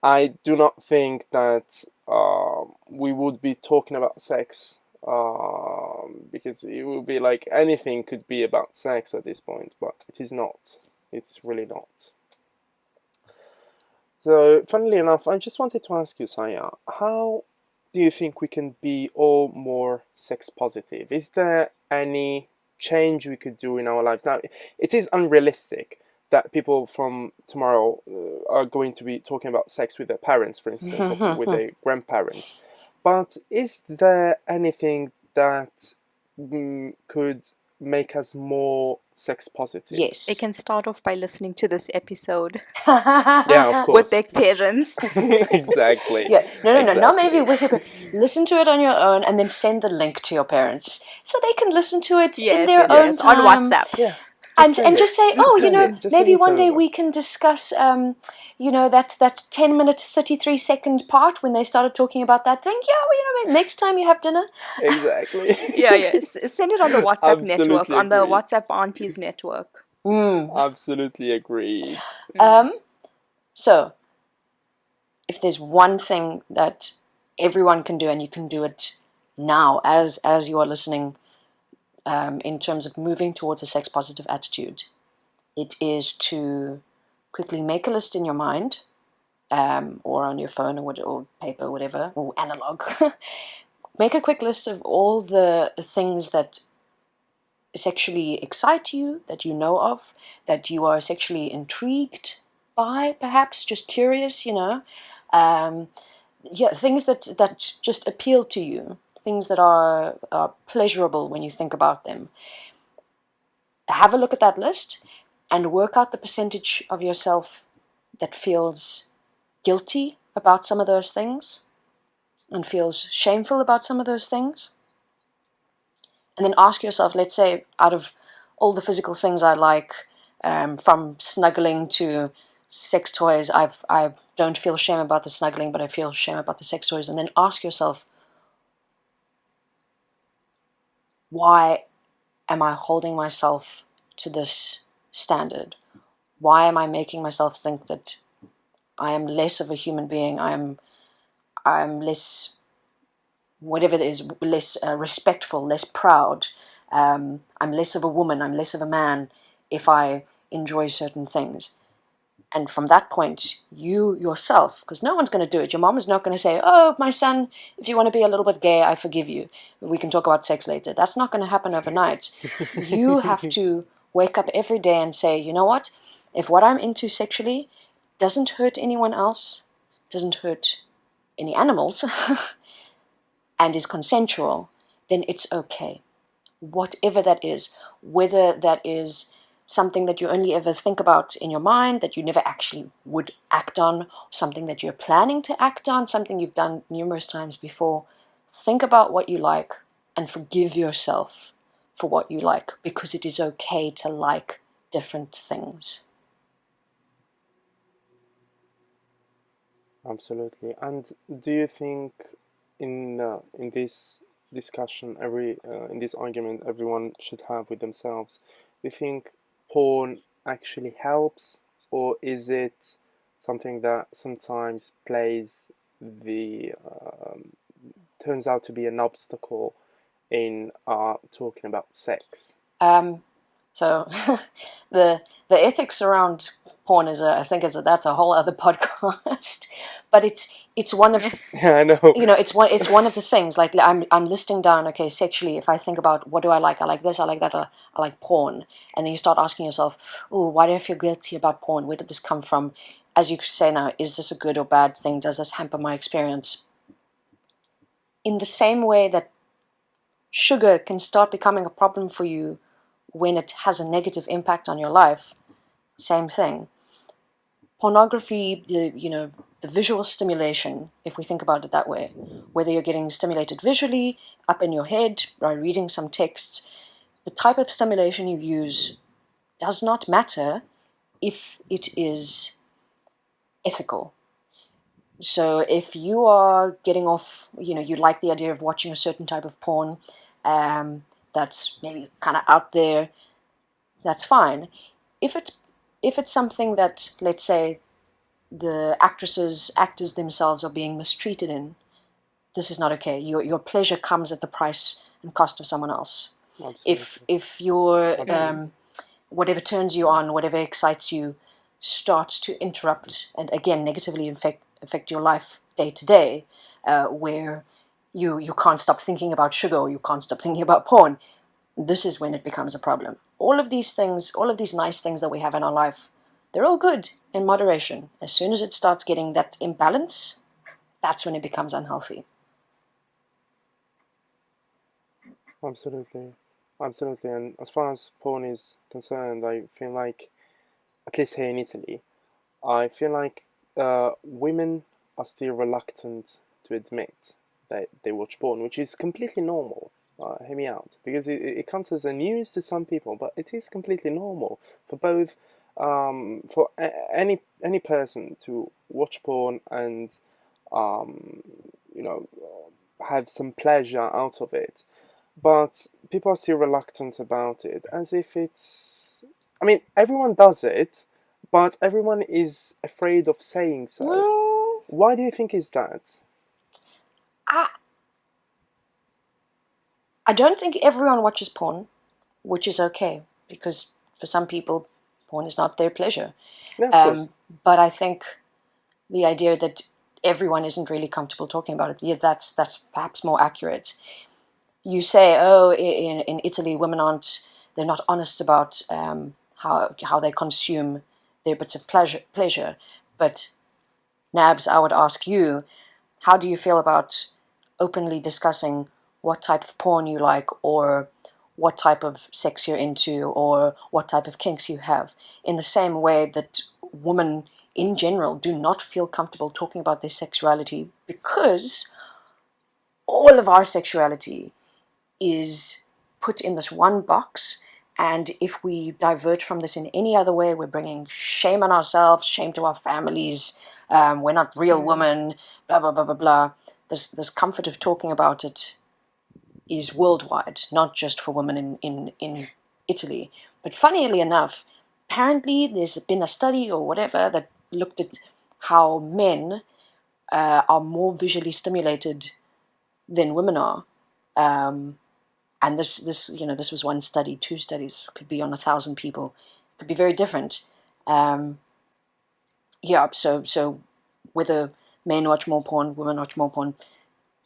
I do not think that we would be talking about sex, because it would be like anything could be about sex at this point, but it is not. It's really not. So, funnily enough, I just wanted to ask you, Saya, how do you think we can be all more sex positive? Is there any change we could do in our lives? Now, it is unrealistic that people from tomorrow are going to be talking about sex with their parents, for instance, or with their grandparents. But is there anything that could make us more sex positive? Yes. They can start off by listening to this episode Yeah, of with course. their parents. Exactly. Yeah, no. Not Exactly. maybe with your listen to it on your own, and then send the link to your parents so they can listen to it in their own On time. WhatsApp. Yeah. And just say, oh, Just maybe send it one day over. we can discuss, that 10 minutes, 33-second part when they started talking about that thing. Yeah, well, next time you have dinner. Exactly. Yeah. Send it on the WhatsApp network, Absolutely on the agreed. WhatsApp Aunties network. Absolutely agreed. So, if there's one thing that everyone can do, and you can do it now as you are listening, in terms of moving towards a sex positive attitude, it is to quickly make a list in your mind, or on your phone, or paper, whatever, or analog. Make a quick list of all the things that sexually excite you, that you know of, that you are sexually intrigued by, perhaps just curious, things that just appeal to you, things that are pleasurable when you think about them. Have a look at that list and work out the percentage of yourself that feels guilty about some of those things and feels shameful about some of those things. And then ask yourself, let's say, out of all the physical things I like, from snuggling to sex toys, I don't feel shame about the snuggling, but I feel shame about the sex toys. And then ask yourself, why am I holding myself to this standard? Why am I making myself think that I am less of a human being? I'm less, whatever it is, less respectful, less proud. I'm less of a woman, I'm less of a man if I enjoy certain things. And from that point, you yourself, because no one's going to do it. Your mom is not going to say, oh, my son, if you want to be a little bit gay, I forgive you. We can talk about sex later. That's not going to happen overnight. You have to wake up every day and say, you know what? If what I'm into sexually doesn't hurt anyone else, doesn't hurt any animals, and is consensual, then it's okay. Whatever that is, whether that is something that you only ever think about in your mind, that you never actually would act on, something that you're planning to act on, something you've done numerous times before, think about what you like and forgive yourself for what you like, because it is okay to like different things. Absolutely. And do you think in this discussion, in this argument, everyone should have with themselves. Do you think porn actually helps, or is it something that sometimes plays the turns out to be an obstacle in talking about sex? Um, so the ethics around porn that's a whole other podcast. But it's one of Yeah, I know. it's one of the things. Like I'm listing down, okay, sexually, if I think about what do I like this, I like that, I like porn. And then you start asking yourself, oh, why do I feel guilty about porn? Where did this come from? As you say now, is this a good or bad thing? Does this hamper my experience? In the same way that sugar can start becoming a problem for you when it has a negative impact on your life, same thing. Pornography, the visual stimulation, if we think about it that way, whether you're getting stimulated visually, up in your head, by reading some texts, the type of stimulation you use does not matter if it is ethical. So if you are getting off, you like the idea of watching a certain type of porn, that's maybe kind of out there, that's fine. If it's something that, let's say, the actors themselves are being mistreated in, this is not okay. Your pleasure comes at the price and cost of someone else. Absolutely. If your Absolutely. whatever turns you on, whatever excites you, starts to interrupt and again negatively affect your life day to day, where you can't stop thinking about sugar or you can't stop thinking about porn, this is when it becomes a problem. All of these things, all of these nice things that we have in our life, they're all good in moderation. As soon as it starts getting that imbalance, that's when it becomes unhealthy. Absolutely. Absolutely. And as far as porn is concerned, I feel like, at least here in Italy, I feel like women are still reluctant to admit that they watch porn, which is completely normal. Hear me out, because it comes as a news to some people, but it is completely normal for both, for any person to watch porn and um, you know have some pleasure out of it. But people are still reluctant about it, as if it's. I mean, everyone does it, but everyone is afraid of saying so. Mm, Why do you think is that? I, I don't think everyone watches porn, which is okay, because for some people, porn is not their pleasure. Yeah, of course. But I think the idea that everyone isn't really comfortable talking about it, yeah, that's perhaps more accurate. You say, oh, in Italy, women they're not honest about how they consume their bits of pleasure. But Nabs, I would ask you, how do you feel about openly discussing what type of porn you like, or what type of sex you're into, or what type of kinks you have, in the same way that women in general do not feel comfortable talking about their sexuality, because all of our sexuality is put in this one box. And if we divert from this in any other way, we're bringing shame on ourselves, shame to our families. We're not real women, blah, blah, blah, blah, blah. This comfort of talking about it is worldwide, not just for women in Italy. But funnily enough, apparently there's been a study or whatever that looked at how men are more visually stimulated than women are. And this was one study, two studies, could be on 1,000 people, could be very different. Um, yeah, so whether men watch more porn, women watch more porn,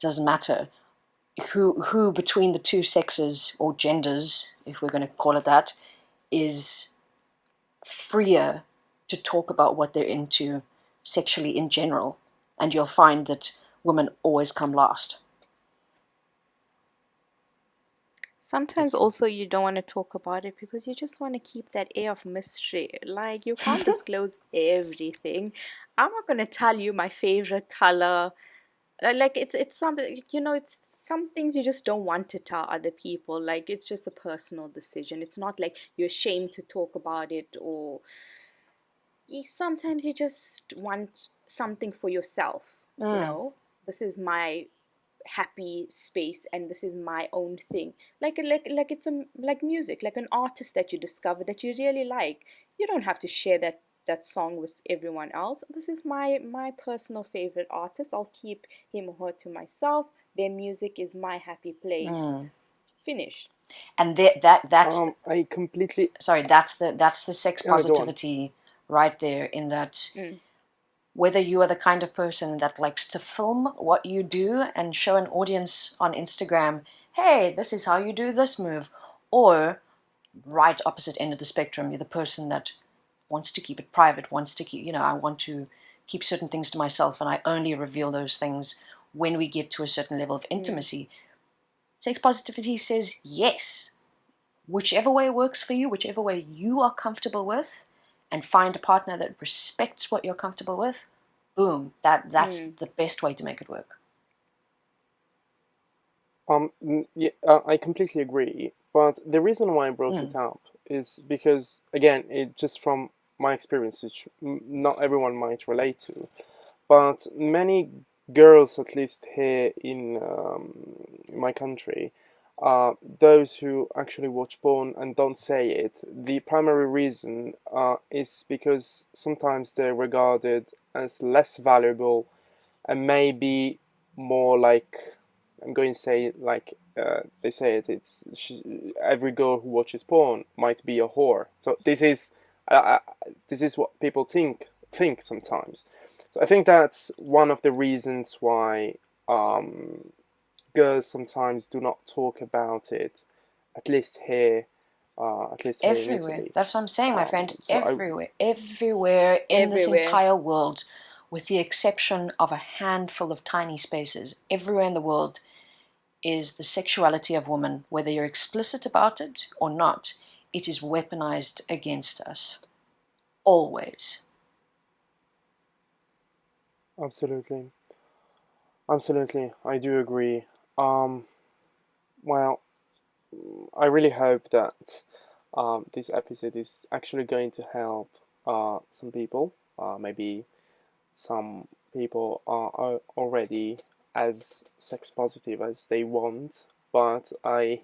doesn't matter. Who between the two sexes or genders, if we're going to call it that, is freer to talk about what they're into sexually in general, and you'll find that women always come last. Sometimes also you don't want to talk about it because you just want to keep that air of mystery. Like you can't disclose everything. I'm not going to tell you my favorite color. Like it's something, it's some things you just don't want to tell other people. Like it's just a personal decision. It's not like you're ashamed to talk about it, or sometimes you just want something for yourself. Mm. This is my happy space, and this is my own thing. Like it's like music, like an artist that you discover that you really like. You don't have to share that song with everyone else. This is my personal favorite artist. I'll keep him or her to myself. Their music is my happy place. Finished. And that's I completely. sorry, that's the sex No, go on. positivity right there, in that Mm. whether you are the kind of person that likes to film what you do and show an audience on Instagram, hey, this is how you do this move, or right opposite end of the spectrum, you're the person that wants to keep it private, wants to keep, I want to keep certain things to myself, and I only reveal those things when we get to a certain level of intimacy. Sex positivity says yes, whichever way works for you, whichever way you are comfortable with, and find a partner that respects what you're comfortable with. Boom, that's the best way to make it work. Yeah, I completely agree. But the reason why I brought it up is because, again, it just from my experience, which not everyone might relate to, but many girls, at least here in my country, those who actually watch porn and don't say it, the primary reason is because sometimes they're regarded as less valuable and maybe more like, I'm going to say like they say it. Every girl who watches porn might be a whore. So this is what people think sometimes. So I think that's one of the reasons why girls sometimes do not talk about it, at least here. At least here in Everywhere. Italy. That's what I'm saying, my friend. So Everywhere in this Everywhere. entire world, with the exception of a handful of tiny spaces, everywhere in the world is the sexuality of women, whether you're explicit about it or not, it is weaponized against us. Always. Absolutely. I do agree. Well, I really hope that this episode is actually going to help some people. Maybe some people are already as sex positive as they want, but I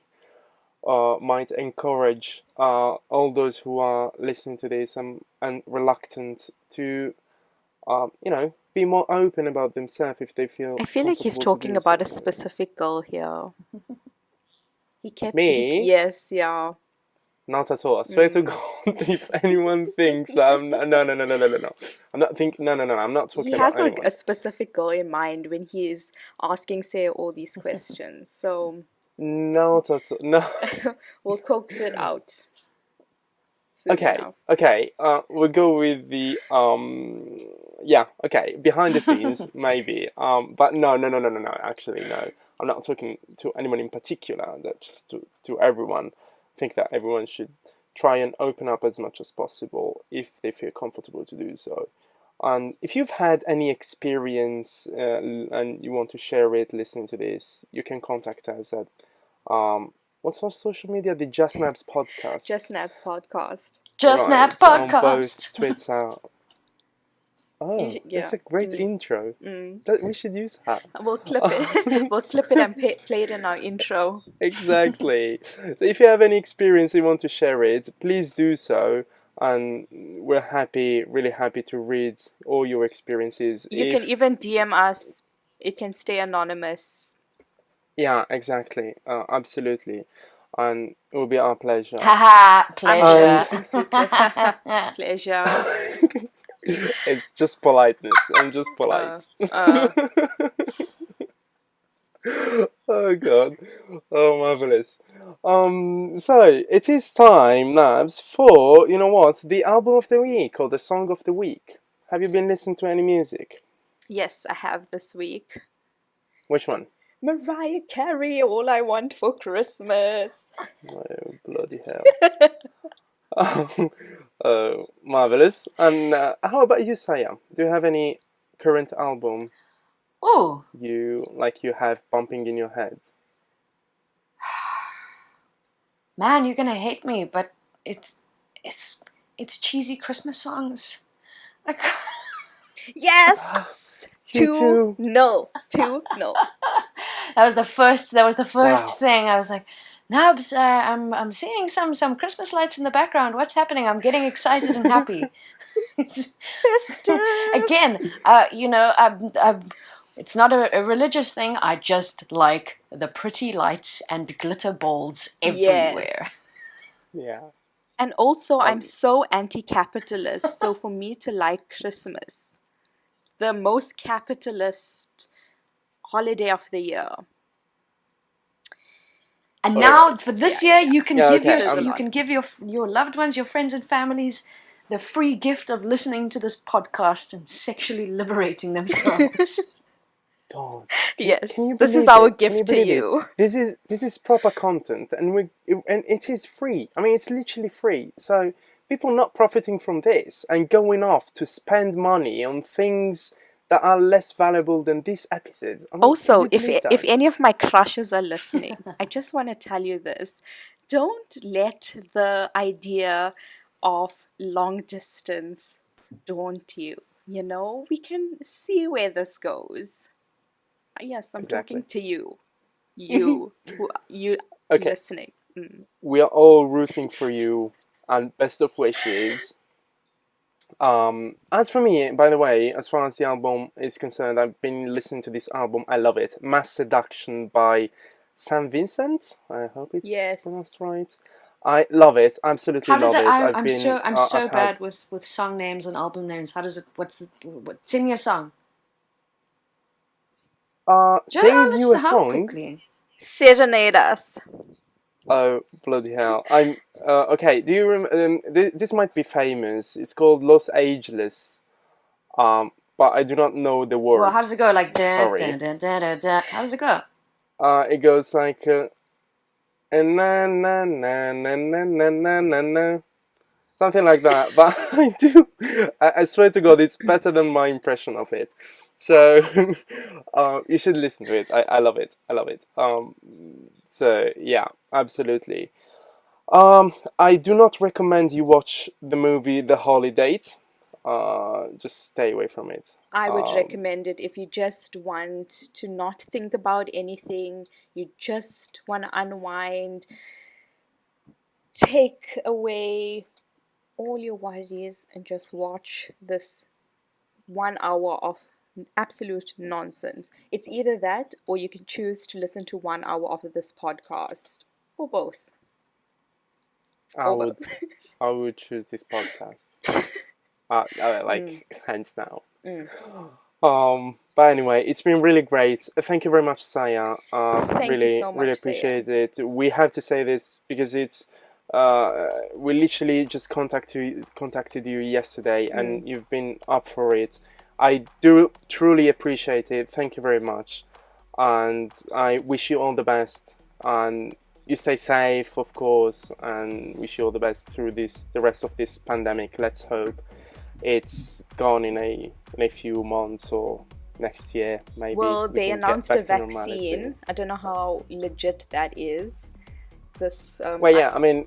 might encourage all those who are listening to this and reluctant to, be more open about themselves if they feel I feel like he's comfortable to talking do about so. a specific girl here. Me? Yes, yeah. Not at all. I swear to God, if anyone thinks that no. I'm not thinking, no. I'm not He talking has about anyone. a specific girl in mind when he is asking Say all these questions. So Not at all. No. we'll coax it out soon enough. Okay. We'll go with the yeah. Okay, behind the scenes maybe. But no. Actually, no. I'm not talking to anyone in particular. That just to everyone. I think that everyone should try and open up as much as possible if they feel comfortable to do so. And if you've had any experience and you want to share it, listening to this, you can contact us at what's our social media? The JustNabz podcast. JustNabz podcast. JustNabz Right, on both podcast. Twitter. Oh, that's a great intro. We should use that. We'll clip it. We'll clip it and play it in our intro. Exactly. So if you have any experience you want to share it, please do so. And we're really happy to read all your experiences. You can even DM us. It can stay anonymous. Yeah, exactly. Absolutely. And it will be our pleasure. Haha, I'm pleasure. keeping secret. Pleasure. It's just politeness. I'm just polite. Oh God. Oh, marvelous. So it is time, Nabs, for, you know what, the album of the week or the song of the week. Have you been listening to any music? Yes, I have this week. Which one? Mariah Carey, All I Want for Christmas. Oh, bloody hell. Oh, marvelous. And how about you, Saya? Do you have any current album Ooh, you have bumping in your head? man, you're gonna hate me, but it's cheesy Christmas songs. Like, Yes! You too. 2-0. 2-0. That was the first. That was the first Wow. thing. I was like, Nabs, I'm seeing some Christmas lights in the background. What's happening? I'm getting excited and happy. Festive. Again, it's not a religious thing. I just like the pretty lights and glitter balls everywhere. Yes. Yeah. And also, I'm Um, so anti-capitalist. So for me to like Christmas, the most capitalist holiday of the year. And All now right. for this Yeah, year, yeah. you can Yeah, give okay. you can give your loved ones, your friends and families, the free gift of listening to this podcast and sexually liberating themselves. God, Yes, can you this is believe our it? Can you gift to believe it? you. This is proper content, and it is free. I mean, it's literally free. So people not profiting from this and going off to spend money on things that are less valuable than this episode. I mean, could Also, you if believe if that? any of my crushes are listening, I just want to tell you this. Don't let the idea of long distance daunt you. You know, we can see where this goes. Yes, I'm talking Exactly. to you. You Okay, listening. we are all rooting for you, and best of wishes. As for me, by the way, as far as the album is concerned, I've been listening to this album. I love it. Mass Seduction by Sam Vincent. I hope it's pronounced Yes. right. I love it. Absolutely How does love it? it. I'm so I've had. bad with song names and album names. How does it? Sing me a song. Sing you a Just how song. quickly? Serenade us. Oh bloody hell! I'm okay. Do you remember? This might be famous. It's called Los Angeles. But I do not know the Well, how does words. it go? Like da da Sorry. da da da da. How does it go? It goes like and na na na na na na na na na, something like that. But I swear to God, it's better than my impression of it. So you should listen to it. I love it. I love it. So yeah, absolutely. I do not recommend you watch the movie The Holiday. Just stay away from it. I would recommend it if you just want to not think about anything, you just want to unwind, take away all your worries, and just watch this 1 hour of absolute nonsense. It's either that or you can choose to listen to 1 hour of this podcast, or both. I Or would both. I would choose this podcast. Like hands down. But anyway, it's been really great. Thank you very much, Saya. Thank you Really, so really much, Saya. appreciate it. We have to say this because we literally just contacted you yesterday, and you've been up for it. I do truly appreciate it. Thank you very much, and I wish you all the best. And you stay safe, of course, and wish you all the best through the rest of this pandemic. Let's hope it's gone in a few months or next year, maybe. Well, we they can get announced back a to normality. vaccine. I don't know how legit that is. This Well, yeah, I mean,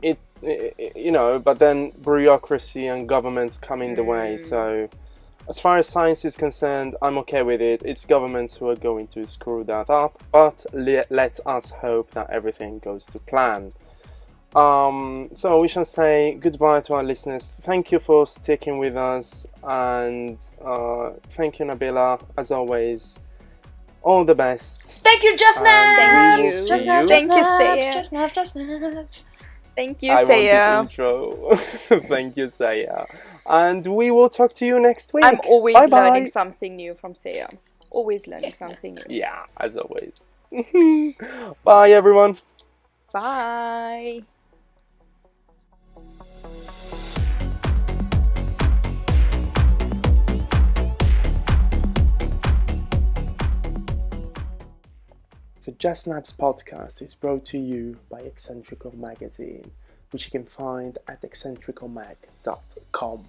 but then bureaucracy and governments come in the way. So, as far as science is concerned, I'm okay with it. It's governments who are going to screw that up, but let us hope that everything goes to plan. So we shall say goodbye to our listeners. Thank you for sticking with us, and thank you, Nabila, as always. All the best. Thank you, JustNabz. Thank you. JustNabz, Thank you, JustNabz, Saya. JustNabz, JustNabz. Thank you, I want this Saya. intro. Thank you, Saya. And we will talk to you next week. I'm always Bye-bye. learning something new from Saya. Always learning something new. Yeah, as always. Bye, everyone. Bye. The JustNabz podcast is brought to you by Eccentrical Magazine, which you can find at eccentricalmag.com.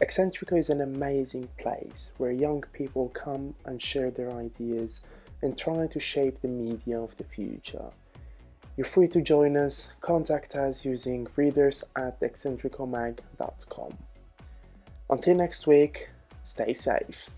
Eccentrical is an amazing place where young people come and share their ideas and try to shape the media of the future. You're free to join us. Contact us using readers at eccentricalmag.com. Until next week, stay safe.